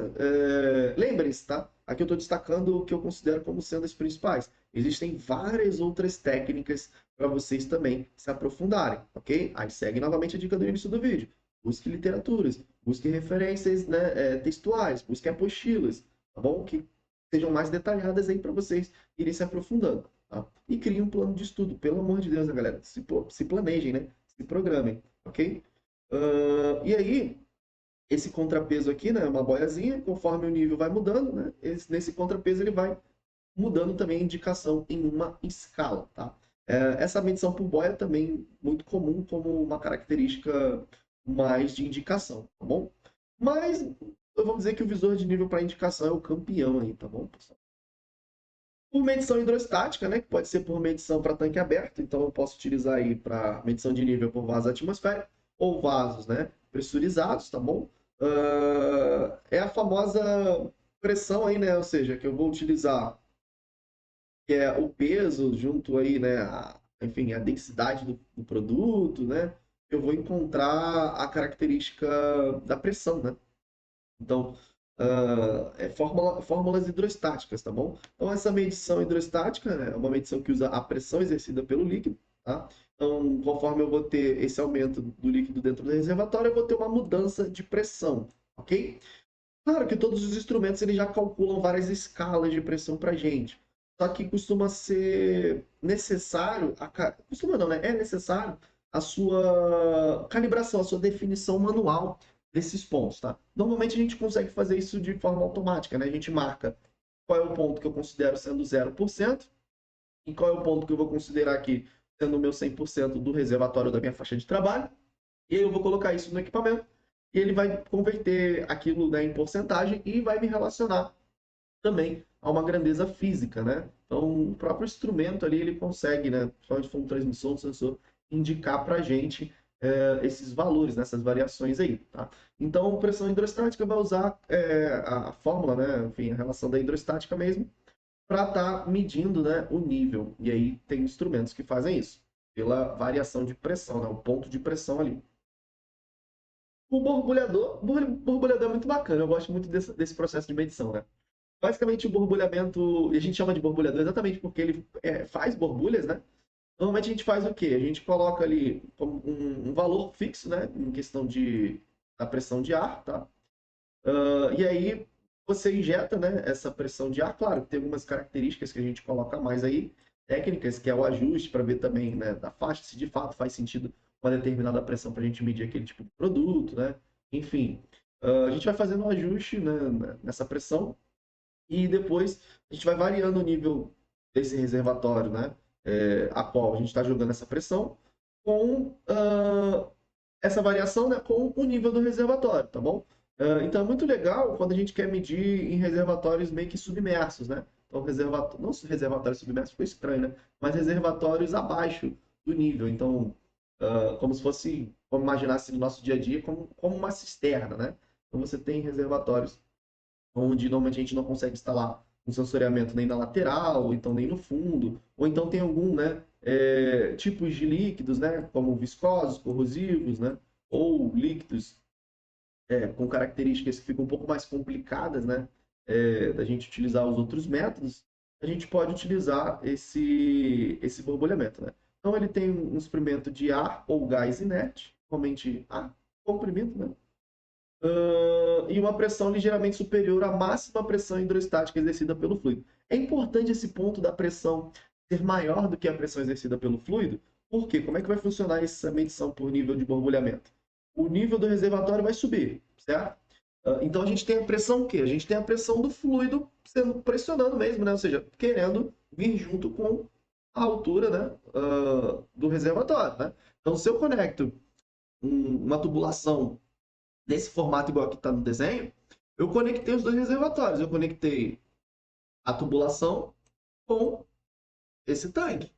lembrem-se, tá? Aqui eu estou destacando o que eu considero como sendo as principais. Existem várias outras técnicas para vocês também se aprofundarem, ok? Aí segue novamente a dica do início do vídeo. Busque literaturas, busque referências, né, textuais, busque apostilas, tá bom? Que sejam mais detalhadas aí para vocês irem se aprofundando, tá? E crie um plano de estudo, pelo amor de Deus, né, galera? Se planejem, né? Se programem, ok? E aí, esse contrapeso aqui, né, é uma boiazinha, conforme o nível vai mudando, né? Nesse contrapeso ele vai mudando também a indicação em uma escala, tá? Essa medição por boia é também muito comum como uma característica mais de indicação, tá bom? Mas eu vou dizer que o visor de nível para indicação é o campeão aí, tá bom, pessoal? Por medição hidrostática, né, que pode ser por medição para tanque aberto, então eu posso utilizar aí para medição de nível por vaso atmosférico ou vasos, né, pressurizados, tá bom? É a famosa pressão aí, né, ou seja, que eu vou utilizar que é o peso junto aí, né, enfim, a densidade do produto, né, eu vou encontrar a característica da pressão, né? Então, fórmulas hidrostáticas, tá bom? Então, essa medição hidrostática, né, é uma medição que usa a pressão exercida pelo líquido, tá? Então, conforme eu vou ter esse aumento do líquido dentro do reservatório, eu vou ter uma mudança de pressão, ok? Claro que todos os instrumentos eles já calculam várias escalas de pressão para a gente. Só que costuma ser necessário, costuma não, né? É necessário a sua calibração, a sua definição manual desses pontos, tá? Normalmente a gente consegue fazer isso de forma automática, né? A gente marca qual é o ponto que eu considero sendo 0% e qual é o ponto que eu vou considerar aqui sendo o meu 100% do reservatório da minha faixa de trabalho. E aí eu vou colocar isso no equipamento e ele vai converter aquilo, né, em porcentagem e vai me relacionar também a uma grandeza física, né? Então, o próprio instrumento ali, ele consegue, né, principalmente se for um transmissor, um sensor, indicar para a gente esses valores, né, essas variações aí, tá? Então, pressão hidrostática vai usar a fórmula, né, enfim, a relação da hidrostática mesmo, para estar medindo, né, o nível. E aí tem instrumentos que fazem isso, pela variação de pressão, né, o ponto de pressão ali. O borbulhador é muito bacana, eu gosto muito desse processo de medição, né? Basicamente, o borbulhamento, e a gente chama de borbulhador exatamente porque ele faz borbulhas, né? Normalmente a gente faz o quê? A gente coloca ali um valor fixo, né? Em questão da pressão de ar, tá? E aí você injeta, né, essa pressão de ar. Claro, tem algumas características que a gente coloca mais aí, técnicas, que é o ajuste para ver também, né, da faixa, se de fato faz sentido uma determinada pressão para a gente medir aquele tipo de produto, né? Enfim, a gente vai fazendo um ajuste, né, nessa pressão e depois a gente vai variando o nível desse reservatório, né? A qual a gente está jogando essa pressão com essa variação, né, com o nível do reservatório, tá bom? Então é muito legal quando a gente quer medir em reservatórios meio que submersos, né? Então, não reservatórios submersos, ficou estranho, né? Mas reservatórios abaixo do nível. Então, como se fosse, vamos imaginar assim, no nosso dia a dia, como uma cisterna, né? Então, você tem reservatórios onde normalmente a gente não consegue instalar um sensoriamento nem na lateral, ou então nem no fundo, ou então tem algum, né, tipos de líquidos, né, como viscosos, corrosivos, né, ou líquidos com características que ficam um pouco mais complicadas, né, da gente utilizar os outros métodos, a gente pode utilizar esse borbulhamento, né. Então ele tem um experimento de ar ou gás inerte, normalmente ar, comprimento, né, e uma pressão ligeiramente superior à máxima pressão hidrostática exercida pelo fluido. É importante esse ponto da pressão ser maior do que a pressão exercida pelo fluido, porque como é que vai funcionar essa medição por nível de borbulhamento? O nível do reservatório vai subir, certo? Então a gente tem a pressão o quê? A gente tem a pressão do fluido sendo pressionando mesmo, né? Ou seja, querendo vir junto com a altura, né, do reservatório, né? Então se eu conecto uma tubulação nesse formato igual que está no desenho, eu conectei os dois reservatórios. Eu conectei a tubulação com esse tanque.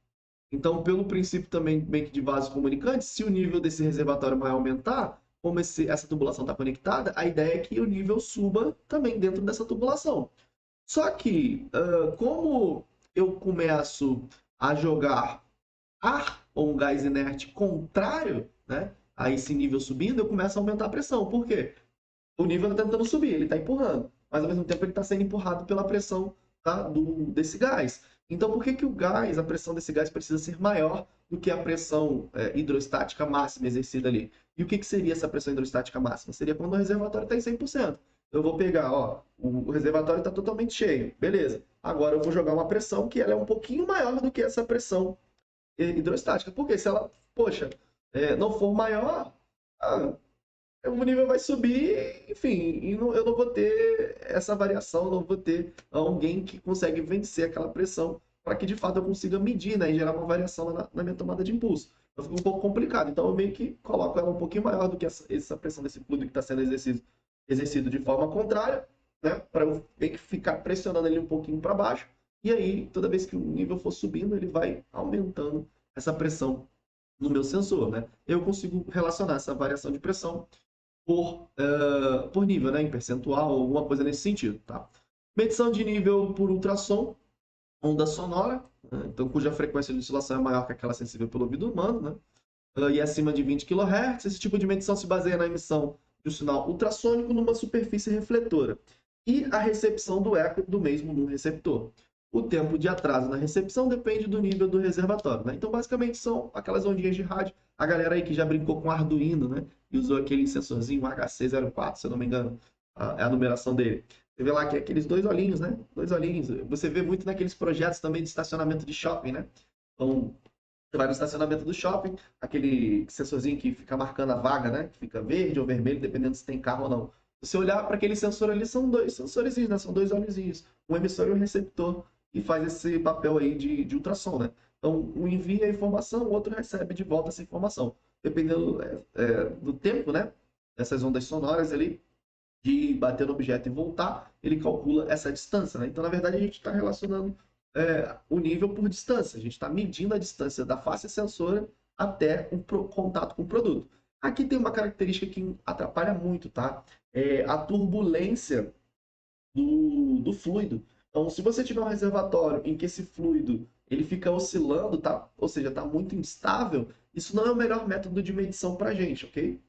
Então, pelo princípio também meio que de vaso comunicante, se o nível desse reservatório vai aumentar, como essa tubulação está conectada, a ideia é que o nível suba também dentro dessa tubulação. Só que, como eu começo a jogar ar ou um gás inerte contrário, né, a esse nível subindo, eu começo a aumentar a pressão. Por quê? O nível está tentando subir, ele está empurrando, mas ao mesmo tempo ele está sendo empurrado pela pressão, tá, desse gás. Então, por que, que o gás, a pressão desse gás precisa ser maior do que a pressão hidrostática máxima exercida ali? E o que, que seria essa pressão hidrostática máxima? Seria quando o reservatório está em 100%. Eu vou pegar, ó, o reservatório está totalmente cheio, beleza. Agora eu vou jogar uma pressão que ela é um pouquinho maior do que essa pressão hidrostática. Porque se ela, poxa, não for maior, o nível vai subir, enfim, e eu não vou ter essa variação, não vou ter alguém que consegue vencer aquela pressão para que de fato eu consiga medir, né, e gerar uma variação na minha tomada de impulso. Então fica um pouco complicado. Então eu meio que coloco ela um pouquinho maior do que essa pressão desse fluido que está sendo exercido de forma contrária, né, para eu meio que ficar pressionando ele um pouquinho para baixo. E aí, toda vez que o nível for subindo, ele vai aumentando essa pressão no meu sensor, né? Eu consigo relacionar essa variação de pressão por nível, né, em percentual, alguma coisa nesse sentido, tá? Medição de nível por ultrassom, onda sonora, né, então cuja frequência de oscilação é maior que aquela sensível pelo ouvido humano, né? E acima de 20 kHz. Esse tipo de medição se baseia na emissão de um sinal ultrassônico numa superfície refletora e a recepção do eco do mesmo no receptor. O tempo de atraso na recepção depende do nível do reservatório, né? Então, basicamente, são aquelas ondinhas de rádio. A galera aí que já brincou com Arduino, né? E usou aquele sensorzinho HC04, se eu não me engano, é a numeração dele. Você vê lá que é aqueles dois olhinhos, né? Dois olhinhos. Você vê muito naqueles projetos também de estacionamento de shopping, né? Então, você vai no estacionamento do shopping, aquele sensorzinho que fica marcando a vaga, né? Que fica verde ou vermelho, dependendo se tem carro ou não. Se você olhar para aquele sensor ali, são dois sensorzinhos, né? São dois olhozinhos, um emissor e um receptor, e faz esse papel aí de ultrassom, né? Então, um envia a informação, o outro recebe de volta essa informação. dependendo do tempo, né? Dessas ondas sonoras ali, de bater no objeto e voltar, ele calcula essa distância, né? Então, na verdade, a gente está relacionando o nível por distância. A gente está medindo a distância da face sensora até o contato com o produto. Aqui tem uma característica que atrapalha muito, tá? É a turbulência do fluido. Então, se você tiver um reservatório em que esse fluido ele fica oscilando, tá? Ou seja, está muito instável, isso não é o melhor método de medição para a gente, ok?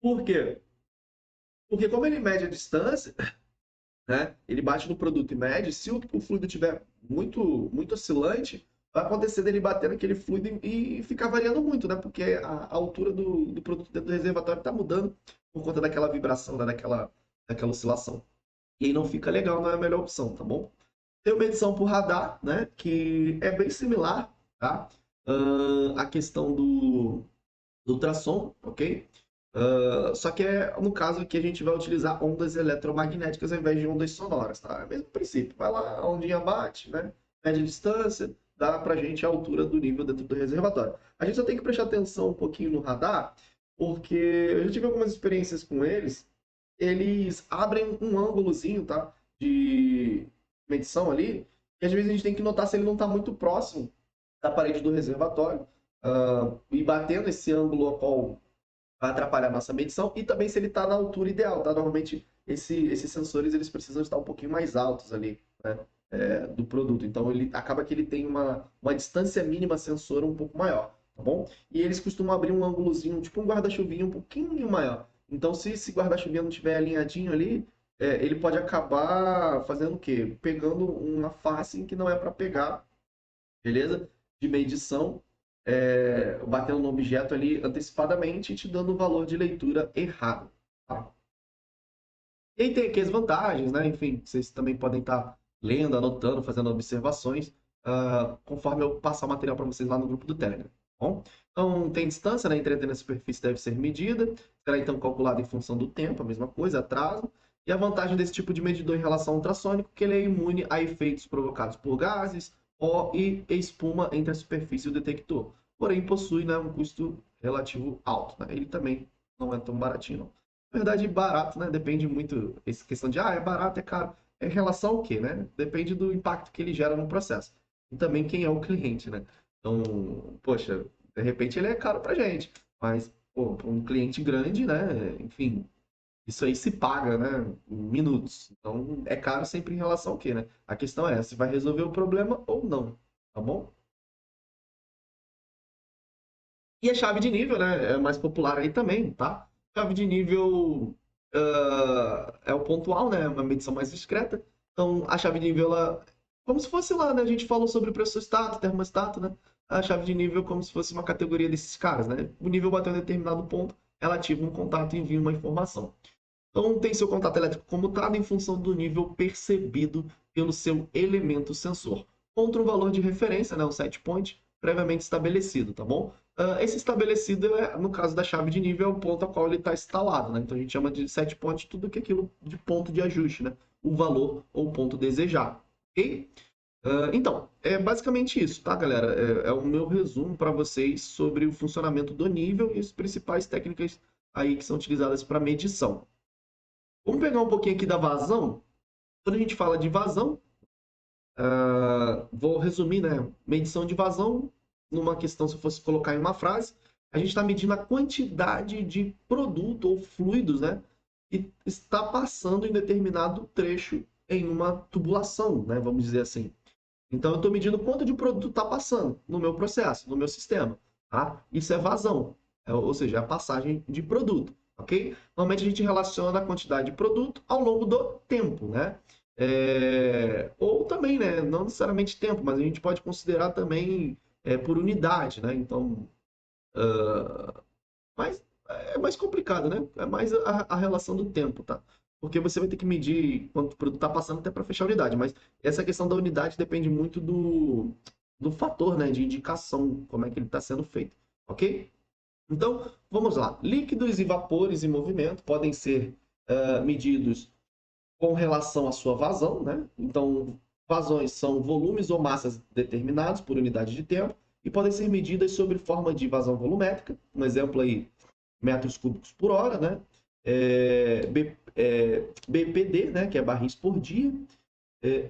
Por quê? Porque como ele mede a distância, né? Ele bate no produto e mede. Se o fluido estiver muito oscilante, vai acontecer dele bater naquele fluido e ficar variando muito, né? Porque a altura do produto dentro do reservatório está mudando por conta daquela vibração, né? daquela oscilação. E aí não fica legal, não é a melhor opção, tá bom? Tem uma medição por radar, né? Que é bem similar, tá? A questão do ultrassom, ok? Só que no caso aqui a gente vai utilizar ondas eletromagnéticas ao invés de ondas sonoras, tá? É o mesmo princípio. Vai lá, a ondinha bate, né? Mede a distância, dá pra gente a altura do nível dentro do reservatório. A gente só tem que prestar atenção um pouquinho no radar, porque eu já tive algumas experiências com eles. Eles abrem um ângulozinho, tá? De medição ali, e às vezes a gente tem que notar se ele não está muito próximo da parede do reservatório, e batendo esse ângulo ao qual vai atrapalhar a nossa medição, e também se ele está na altura ideal, tá? Normalmente esses sensores eles precisam estar um pouquinho mais altos ali, né? Do produto. Então ele acaba que ele tem uma distância mínima sensora um pouco maior, tá bom? E eles costumam abrir um ângulozinho, tipo um guarda-chuvinho um pouquinho maior. Então se esse guarda-chuvinho não estiver alinhadinho ali, ele pode acabar fazendo o quê? Pegando uma face que não é para pegar, beleza? De medição, batendo no objeto ali antecipadamente e te dando o valor de leitura errado. Tá? E aí tem aqui as vantagens, né? Enfim, vocês também podem estar lendo, anotando, fazendo observações, conforme eu passar o material para vocês lá no grupo do Telegram. Tá bom? Então, tem distância, né? Entre a antena e a superfície deve ser medida, será então calculada em função do tempo, a mesma coisa, atraso. E a vantagem desse tipo de medidor em relação ao ultrassônico é que ele é imune a efeitos provocados por gases, pó e espuma entre a superfície e o detector. Porém, possui, né, um custo relativo alto. Né? Ele também não é tão baratinho, não. Na verdade, barato, né? Depende muito. Essa questão de é barato, é caro. É em relação ao quê, né? Depende do impacto que ele gera no processo. E também quem é o cliente, né? Então, poxa, de repente ele é caro pra gente. Mas, pô, para um cliente grande, né? Enfim, isso aí se paga, né? Em minutos. Então, é caro sempre em relação ao quê, né? A questão é se vai resolver o problema ou não. Tá bom? E a chave de nível, né? É mais popular aí também, tá? Chave de nível é o pontual, né? Uma medição mais discreta. Então, a chave de nível, ela, como se fosse lá, né? A gente falou sobre pressostato, termostato, né? A chave de nível como se fosse uma categoria desses caras, né? O nível bateu em determinado ponto, ela ativa um contato e envia uma informação. Então, tem seu contato elétrico comutado em função do nível percebido pelo seu elemento sensor, contra um valor de referência, né, o set point, previamente estabelecido, tá bom? Esse estabelecido, no caso da chave de nível, é o ponto ao qual ele está instalado, né? Então, a gente chama de set point tudo que é aquilo de ponto de ajuste, né? O valor ou o ponto desejado, ok? Então, é basicamente isso, tá, galera? É o meu resumo para vocês sobre o funcionamento do nível e as principais técnicas aí que são utilizadas para medição. Vamos pegar um pouquinho aqui da vazão. Quando a gente fala de vazão, vou resumir, né? Medição de vazão, numa questão, se eu fosse colocar em uma frase, a gente está medindo a quantidade de produto ou fluidos, né? Que está passando em determinado trecho em uma tubulação, né? Vamos dizer assim. Então, eu estou medindo quanto de produto está passando no meu processo, no meu sistema. Tá? Isso é vazão, ou seja, a passagem de produto. Ok? Normalmente a gente relaciona a quantidade de produto ao longo do tempo, né? Ou também, né? Não necessariamente tempo, mas a gente pode considerar também por unidade, né? Então, mas é mais complicado, né? É mais a relação do tempo, tá? Porque você vai ter que medir quanto o produto está passando até para fechar a unidade. Mas essa questão da unidade depende muito do fator, né? De indicação, como é que ele está sendo feito. Ok? Então, vamos lá. Líquidos e vapores em movimento podem ser medidos com relação à sua vazão, né? Então, vazões são volumes ou massas determinados por unidade de tempo, e podem ser medidas sob forma de vazão volumétrica, um exemplo aí, metros cúbicos por hora, né? BPD, né, que é barris por dia,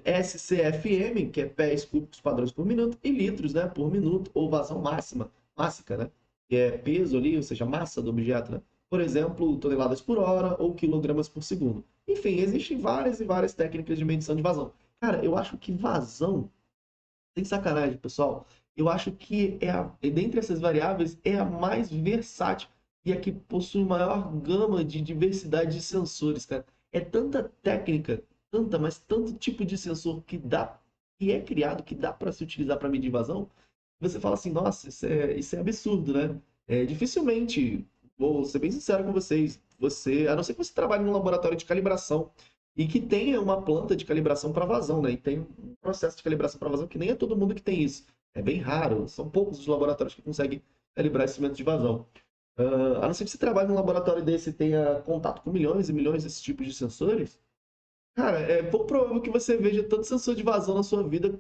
SCFM, que é pés cúbicos padrões por minuto, e litros, né, por minuto, ou vazão mássica, né, que é peso ali, ou seja, massa do objeto, né? Por exemplo, toneladas por hora ou quilogramas por segundo. Enfim, existem várias e várias técnicas de medição de vazão. Cara, eu acho que vazão, sem sacanagem, pessoal, eu acho que dentre essas variáveis, é a mais versátil e a que possui maior gama de diversidade de sensores, cara. É tanta técnica, tanta, mas tanto tipo de sensor que é criado, que dá para se utilizar para medir vazão, você fala assim, nossa, isso é absurdo, né? Dificilmente, vou ser bem sincero com vocês, a não ser que você trabalhe num laboratório de calibração e que tenha uma planta de calibração para vazão, né? E tem um processo de calibração para vazão que nem é todo mundo que tem isso. É bem raro, são poucos os laboratórios que conseguem calibrar esse método de vazão. A não ser que você trabalhe num laboratório desse e tenha contato com milhões e milhões desses tipos de sensores, cara, é pouco provável que você veja tanto sensor de vazão na sua vida,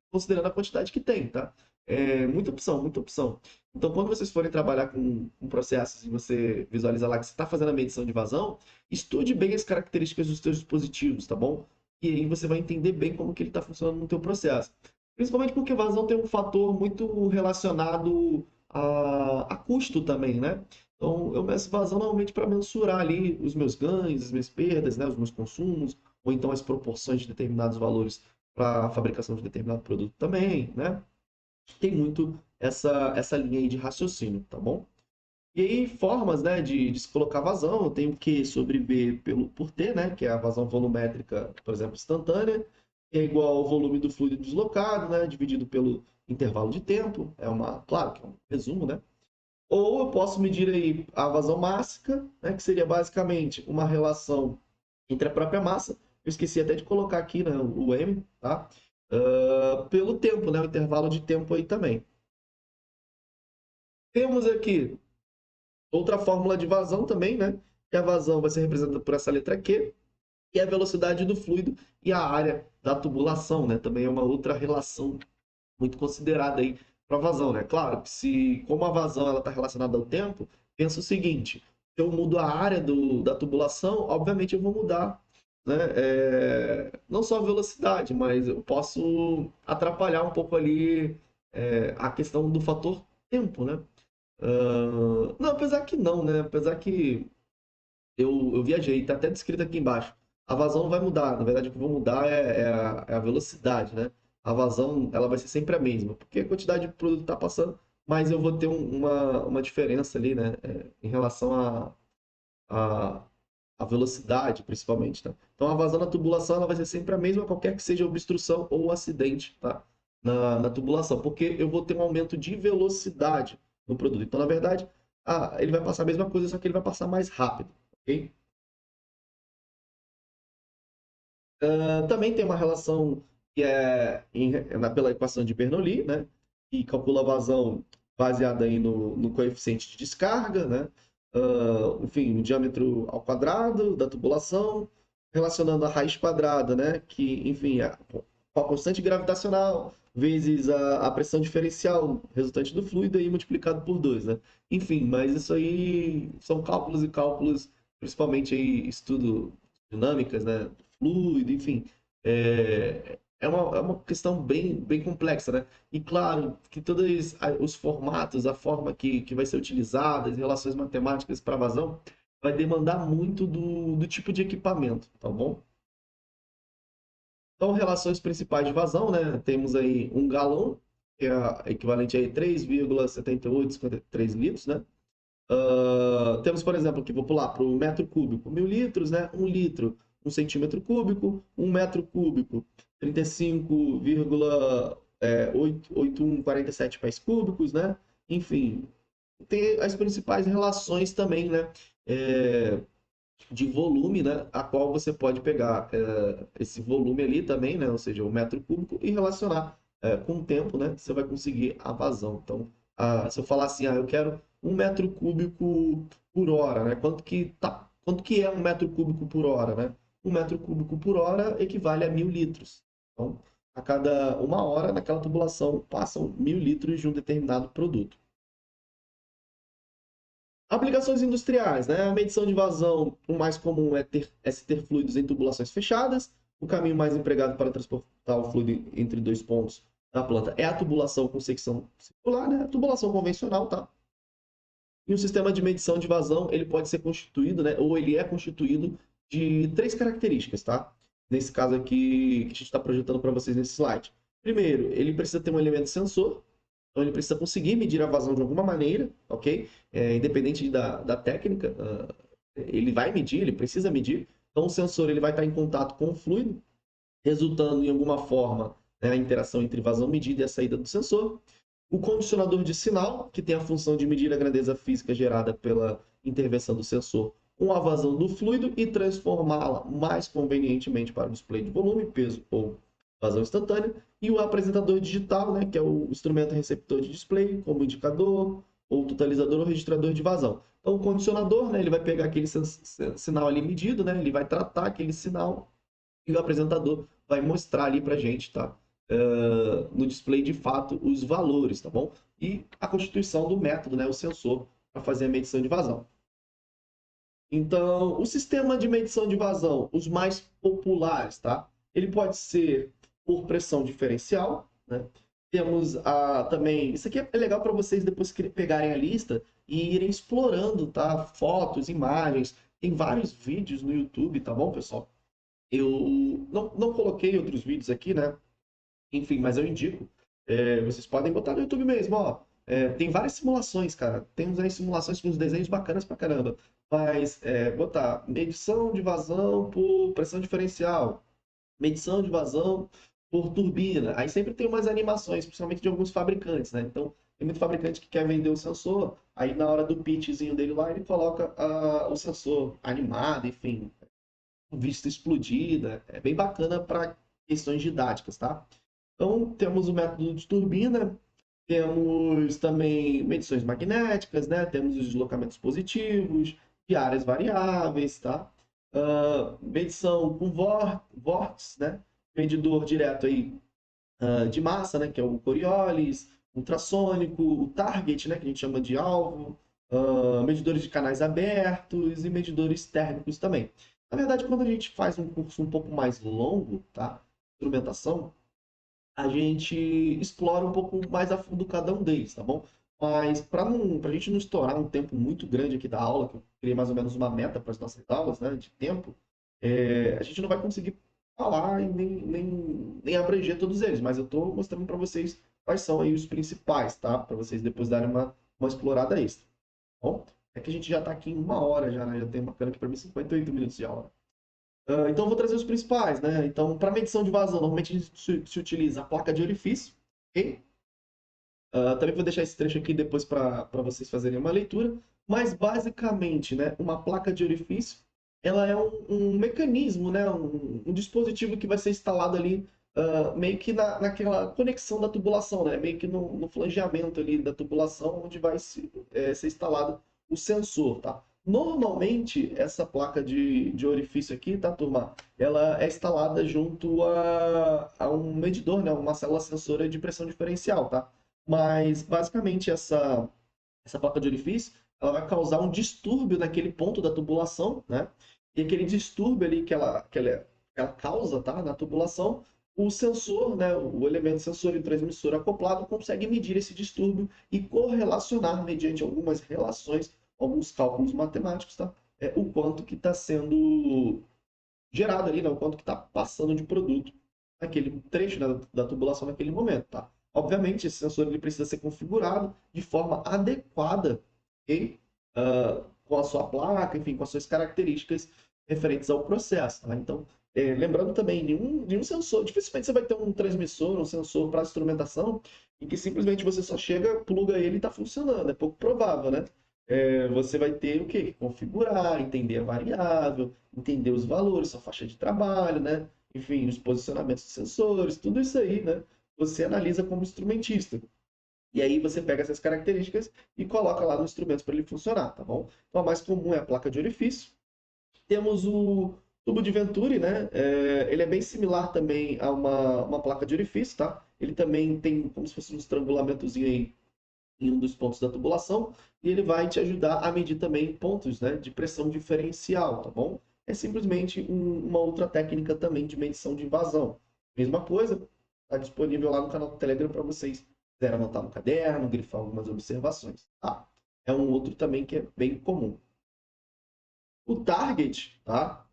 considerando a quantidade que tem, tá? É muita opção, muita opção. Então, quando vocês forem trabalhar com processos e você visualizar lá que você está fazendo a medição de vazão, estude bem as características dos seus dispositivos, tá bom? E aí você vai entender bem como que ele está funcionando no teu processo. Principalmente porque vazão tem um fator muito relacionado a custo também, né? Então, eu meço vazão normalmente para mensurar ali os meus ganhos, as minhas perdas, né, os meus consumos, ou então as proporções de determinados valores para a fabricação de determinado produto também, né? Tem muito essa linha aí de raciocínio, tá bom? E aí, formas, né, de se colocar vazão, eu tenho Q sobre V por T, né, que é a vazão volumétrica, por exemplo, instantânea, que é igual ao volume do fluido deslocado, né, dividido pelo intervalo de tempo, claro que é um resumo, né? Ou eu posso medir aí a vazão mássica, né, que seria basicamente uma relação entre a própria massa, eu esqueci até de colocar aqui, né, o M, tá? Pelo tempo, né, o intervalo de tempo aí também. Temos aqui outra fórmula de vazão também, né? Que a vazão vai ser representada por essa letra Q, que é a velocidade do fluido e a área da tubulação, né? Também é uma outra relação muito considerada aí para vazão, né? Claro que como a vazão ela está relacionada ao tempo, pensa o seguinte: se eu mudo a área da tubulação, obviamente eu vou mudar, né? Não só a velocidade, mas eu posso atrapalhar um pouco ali a questão do fator tempo, né? Não, apesar que não, né? Apesar que eu viajei, tá até descrito aqui embaixo. A vazão não vai mudar, na verdade o que vai mudar é a velocidade, né? A vazão ela vai ser sempre a mesma, porque a quantidade de produto está passando, mas eu vou ter uma diferença ali, né? Em relação a, a velocidade, principalmente, tá? Então a vazão na tubulação ela vai ser sempre a mesma, qualquer que seja a obstrução ou acidente, tá? Na tubulação, porque eu vou ter um aumento de velocidade no produto. Então, na verdade, ele vai passar a mesma coisa, só que ele vai passar mais rápido, ok? Também tem uma relação que pela equação de Bernoulli, né? Que calcula a vazão baseada aí no coeficiente de descarga, né? Enfim, o diâmetro ao quadrado da tubulação, relacionando a raiz quadrada, né? Que, enfim, a constante gravitacional vezes a pressão diferencial resultante do fluido aí multiplicado por 2, né? Enfim, mas isso aí são cálculos e cálculos, principalmente aí estudo dinâmicas, né? Fluido, enfim. É uma questão bem complexa, né? E claro que todos os formatos, a forma que vai ser utilizada, as relações matemáticas para vazão, vai demandar muito do tipo de equipamento, tá bom? Então, relações principais de vazão, né? Temos aí um galão, que é equivalente a 3,7853 litros, né? Temos, por exemplo, aqui vou pular para o metro cúbico, 1.000 litros, né? 1 litro, 1 centímetro cúbico, 1 metro cúbico, 35,8147 pés cúbicos, né? Enfim, tem as principais relações também, né? É, de volume, né? A qual você pode pegar esse volume ali também, né? Ou seja, o metro cúbico e relacionar com o tempo, né? Você vai conseguir a vazão. Então, se eu falar assim, eu quero 1 metro cúbico por hora, né? Quanto que é 1 metro cúbico por hora, né? 1 metro cúbico por hora equivale a 1.000 litros. Então, a cada 1 hora naquela tubulação passam 1.000 litros de um determinado produto. Aplicações industriais, né? A medição de vazão, o mais comum é se ter fluidos em tubulações fechadas. O caminho mais empregado para transportar o fluido entre dois pontos da planta é a tubulação com secção circular, né? A tubulação convencional, tá? E o sistema de medição de vazão, ele pode ser constituído, né? Ou ele é constituído de 3 características, tá? Nesse caso aqui, que a gente está projetando para vocês nesse slide. Primeiro, ele precisa ter um elemento sensor, então ele precisa conseguir medir a vazão de alguma maneira, ok? Independente da técnica, ele vai medir, ele precisa medir. Então o sensor ele vai estar em contato com o fluido, resultando em alguma forma, né, a interação entre vazão medida e a saída do sensor. O condicionador de sinal, que tem a função de medir a grandeza física gerada pela intervenção do sensor com a vazão do fluido e transformá-la mais convenientemente para o display de volume, peso ou vazão instantânea. E o apresentador digital, né, que é o instrumento receptor de display, como indicador, ou totalizador ou registrador de vazão. Então, o condicionador, né, ele vai pegar aquele sinal ali medido, né, ele vai tratar aquele sinal e o apresentador vai mostrar ali para a gente, tá? No display de fato os valores, tá bom? E a constituição do método, né, o sensor, para fazer a medição de vazão. Então, o sistema de medição de vazão, os mais populares, tá? Ele pode ser por pressão diferencial, né? Temos também, isso aqui é legal para vocês depois pegarem a lista e irem explorando, tá? Fotos, imagens, tem vários vídeos no YouTube, tá bom, pessoal? Eu não coloquei outros vídeos aqui, né? Enfim, mas eu indico. Vocês podem botar no YouTube mesmo, ó. Tem várias simulações, cara. Temos aí simulações com uns desenhos bacanas pra caramba. Mas botar medição de vazão por pressão diferencial, medição de vazão por turbina. Aí sempre tem umas animações, principalmente de alguns fabricantes, né? Então, tem muito fabricante que quer vender o sensor, aí na hora do pitchzinho dele lá, ele coloca o sensor animado, enfim, vista explodida. É bem bacana para questões didáticas, tá? Então, temos o método de turbina, temos também medições magnéticas, né? Temos os deslocamentos positivos, de áreas variáveis, tá? Medição com vórtice, né? Medidor direto aí, de massa, né? Que é o Coriolis, ultrassônico, o target, né? Que a gente chama de alvo, medidores de canais abertos e medidores térmicos também. Na verdade, quando a gente faz um curso um pouco mais longo, tá? Instrumentação, a gente explora um pouco mais a fundo cada um deles, tá bom? Mas para a gente não estourar um tempo muito grande aqui da aula, que eu criei mais ou menos uma meta para as nossas aulas, né, de tempo, a gente não vai conseguir falar e nem abranger todos eles, mas eu estou mostrando para vocês quais são aí os principais, tá? Para vocês depois darem uma explorada extra, tá bom? É que a gente já está aqui em 1 hora já, né? Já tem bacana aqui para mim 58 minutos de aula. Então, eu vou trazer os principais, né? Então, para medição de vazão, normalmente se utiliza a placa de orifício, ok? Também vou deixar esse trecho aqui depois para vocês fazerem uma leitura, mas basicamente, né, uma placa de orifício, ela é um mecanismo, né, um dispositivo que vai ser instalado ali meio que naquela conexão da tubulação, né, meio que no flangeamento ali da tubulação, onde vai ser instalado o sensor, tá? Normalmente, essa placa de orifício aqui, tá, turma? Ela é instalada junto a um medidor, né, uma célula sensora de pressão diferencial, tá? Mas, basicamente, essa placa de orifício, ela vai causar um distúrbio naquele ponto da tubulação, né? E aquele distúrbio ali que ela causa, tá? Na tubulação, o sensor, né? O elemento sensor e transmissor acoplado consegue medir esse distúrbio e correlacionar mediante algumas relações, alguns cálculos matemáticos, tá? O quanto que está sendo gerado ali, né? O quanto que está passando de produto naquele trecho, né, da tubulação naquele momento, tá? Obviamente, esse sensor ele precisa ser configurado de forma adequada, ok? Com a sua placa, enfim, com as suas características referentes ao processo, tá? Então, lembrando também, nenhum sensor, dificilmente você vai ter um transmissor, um sensor para instrumentação, em que simplesmente você só chega, pluga ele e está funcionando. É pouco provável, né? Você vai ter o quê? Configurar, entender a variável, entender os valores, sua faixa de trabalho, né? Enfim, os posicionamentos dos sensores, tudo isso aí, né? Você analisa como instrumentista. E aí você pega essas características e coloca lá no instrumento para ele funcionar, tá bom? Então a mais comum é a placa de orifício. Temos Tubo de Venturi, né? Ele é bem similar também a uma placa de orifício, tá? Ele também tem como se fosse um estrangulamentozinho aí em um dos pontos da tubulação, e ele vai te ajudar a medir também pontos, né, de pressão diferencial, tá bom? É simplesmente uma outra técnica também de medição de vazão. Mesma coisa, está disponível lá no canal do Telegram para vocês quiserem anotar no caderno, grifar algumas observações, tá? É um outro também que é bem comum. O target, tá?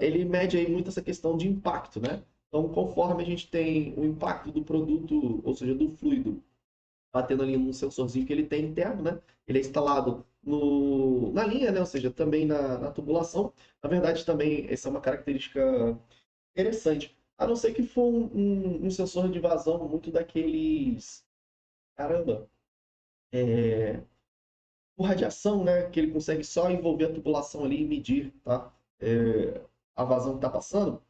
Ele mede aí muito essa questão de impacto, né? Então, conforme a gente tem o impacto do produto, ou seja, do fluido, batendo ali num sensorzinho que ele tem interno, né? Ele é instalado na linha, né? Ou seja, também na tubulação. Na verdade, também essa é uma característica interessante. A não ser que for um sensor de vazão muito daqueles. Caramba! Por radiação, né? Que ele consegue só envolver a tubulação ali e medir, tá? A vazão que está passando.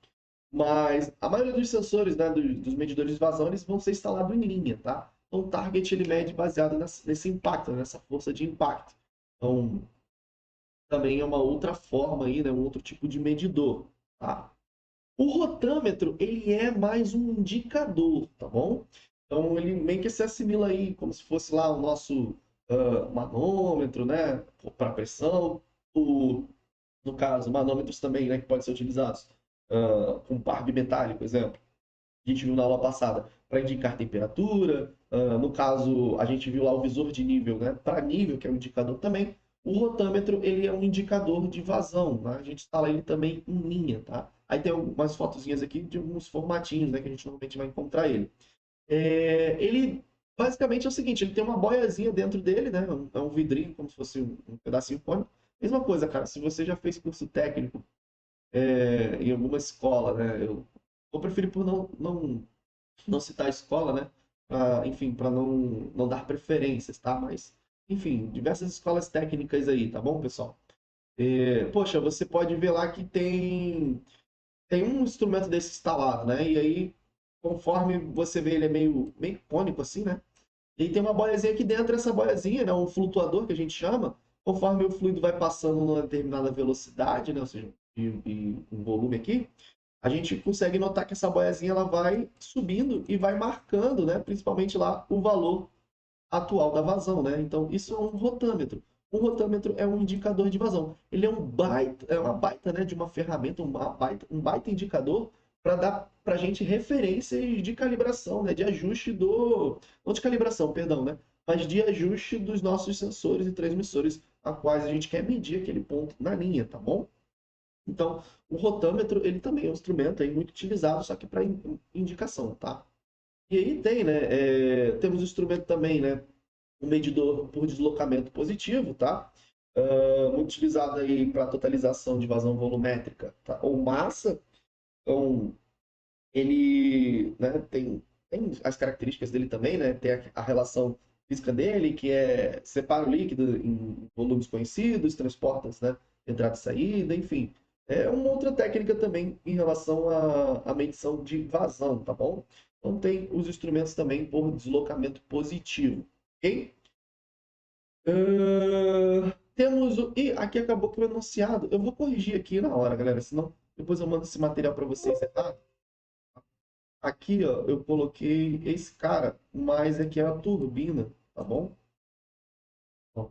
Mas a maioria dos sensores, né, dos medidores de vazão, eles vão ser instalados em linha, tá? Então, o target ele mede baseado nesse impacto, nessa força de impacto. Então, também é uma outra forma aí, né, um outro tipo de medidor, tá? O rotâmetro, ele é mais um indicador, tá bom? Então, ele meio que se assimila aí, como se fosse lá o nosso manômetro, né, para pressão. No caso, manômetros também, né, que podem ser utilizados com par bimetálico, por exemplo. A gente viu na aula passada, para indicar temperatura. No caso, a gente viu lá o visor de nível, né, para nível, que é um indicador também. O rotâmetro, ele é um indicador de vazão, né? A gente instala ele também em linha, tá? Aí tem algumas fotozinhas aqui de alguns formatinhos, né, que a gente normalmente vai encontrar ele. Ele, basicamente, é o seguinte, ele tem uma boiazinha dentro dele, né? É um vidrinho, como se fosse um pedacinho cônico. Mesma coisa, cara, se você já fez curso técnico em alguma escola, né? Eu preferi por não citar a escola, né? Enfim, para não dar preferências, tá? Mas, enfim, diversas escolas técnicas aí, tá bom, pessoal? Poxa, você pode ver lá que tem um instrumento desse instalado, né? E aí, conforme você vê, ele é meio cônico assim, né? E tem uma boiazinha aqui dentro, essa boiazinha, né? Um flutuador que a gente chama, conforme o fluido vai passando numa determinada velocidade, né? Ou seja, e um volume aqui, a gente consegue notar que essa boiazinha ela vai subindo e vai marcando, né? Principalmente lá o valor atual da vazão, né? Então, isso é um rotâmetro. Um rotâmetro é um indicador de vazão. Ele é uma baita, né, de uma ferramenta, um baita indicador para dar para a gente referências de calibração, né, de ajuste não de calibração, perdão, né, mas de ajuste dos nossos sensores e transmissores a quais a gente quer medir aquele ponto na linha, tá bom? Então, o rotâmetro, ele também é um instrumento aí muito utilizado, só que para indicação, tá? E aí tem, né, temos o instrumento também, né, um medidor por deslocamento positivo, tá? Muito utilizado aí para totalização de vazão volumétrica, tá? Ou massa. Então, ele, né, tem as características dele também, né? Tem a relação física dele, que separa o líquido em volumes conhecidos, transporta, né, entrada e saída, enfim. É uma outra técnica também em relação à medição de vazão, tá bom? Então tem os instrumentos também por deslocamento positivo, ok? Temos o. Ih, aqui acabou que o enunciado. Eu vou corrigir aqui na hora, galera, senão depois eu mando esse material para vocês errado. Aqui, ó, eu coloquei esse cara, mas aqui é a turbina, tá bom? Ó,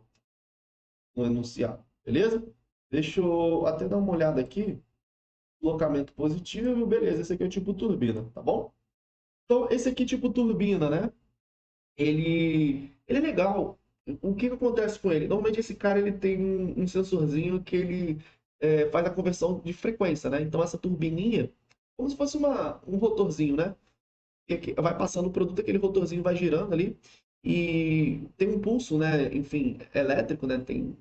no enunciado, beleza? Deixa eu até dar uma olhada aqui. Deslocamento positivo, beleza. Esse aqui é o tipo turbina, tá bom? Então, esse aqui, tipo turbina, né? Ele é legal. O que que acontece com ele? Normalmente esse cara ele tem um sensorzinho que ele faz a conversão de frequência, né? Então essa turbininha, como se fosse um rotorzinho, né? Que vai passando o produto, aquele rotorzinho vai girando ali e tem um pulso, né? Enfim, elétrico, né? Tem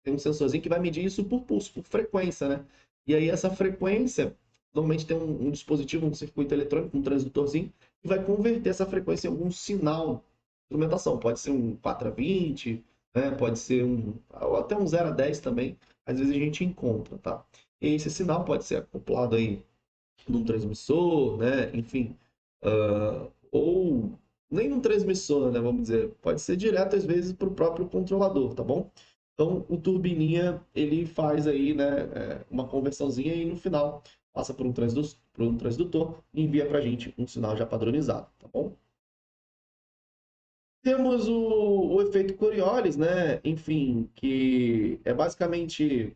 um sensorzinho que vai medir isso por pulso, por frequência, né? E aí essa frequência, normalmente tem um dispositivo, um circuito eletrônico, um transdutorzinho, que vai converter essa frequência em algum sinal de instrumentação. Pode ser um 4 a 20, né? Pode ser ou até um 0 a 10 também. Às vezes a gente encontra, tá? E esse sinal pode ser acoplado aí num transmissor, né? Enfim, ou nem um transmissor, né? Vamos dizer, pode ser direto às vezes para o próprio controlador, tá bom? Então, o turbininha, ele faz aí, né, uma conversãozinha e no final passa por um transdutor e envia para a gente um sinal já padronizado, tá bom? Temos o efeito Coriolis, né? Enfim, que é basicamente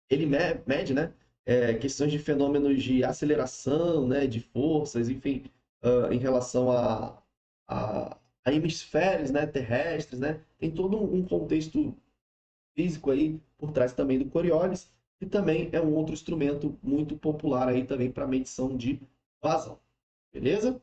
ele mede, né, questões de fenômenos de aceleração, né, de forças, enfim, em relação a, a hemisférios, né, terrestres, né? Tem todo um contexto físico aí por trás também do Coriolis, que também é um outro instrumento muito popular aí também para medição de vazão, beleza?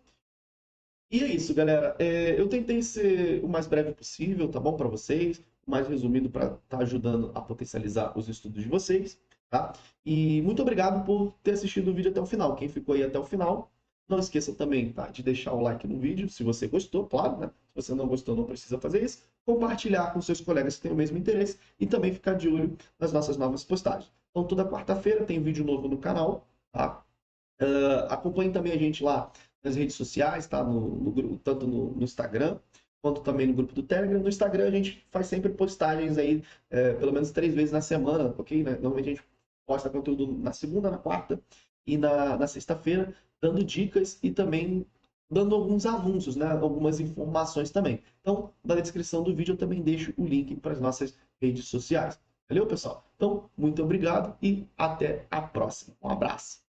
E é isso, galera. Eu tentei ser o mais breve possível, tá bom, para vocês, o mais resumido para estar ajudando a potencializar os estudos de vocês, tá? E muito obrigado por ter assistido o vídeo até o final. Quem ficou aí até o final, não esqueça também, tá, de deixar o like no vídeo, se você gostou, claro, né? Se você não gostou, não precisa fazer isso. Compartilhar com seus colegas que têm o mesmo interesse e também ficar de olho nas nossas novas postagens. Então, toda quarta-feira tem vídeo novo no canal, tá? Acompanhe também a gente lá nas redes sociais, tá? Tanto no Instagram quanto também no grupo do Telegram. No Instagram a gente faz sempre postagens aí, pelo menos 3 vezes na semana, ok? Né? Normalmente a gente posta conteúdo na segunda, na quarta e na sexta-feira, dando dicas e também dando alguns anúncios, né? Algumas informações também. Então, na descrição do vídeo eu também deixo o link para as nossas redes sociais. Valeu, pessoal? Então, muito obrigado e até a próxima. Um abraço.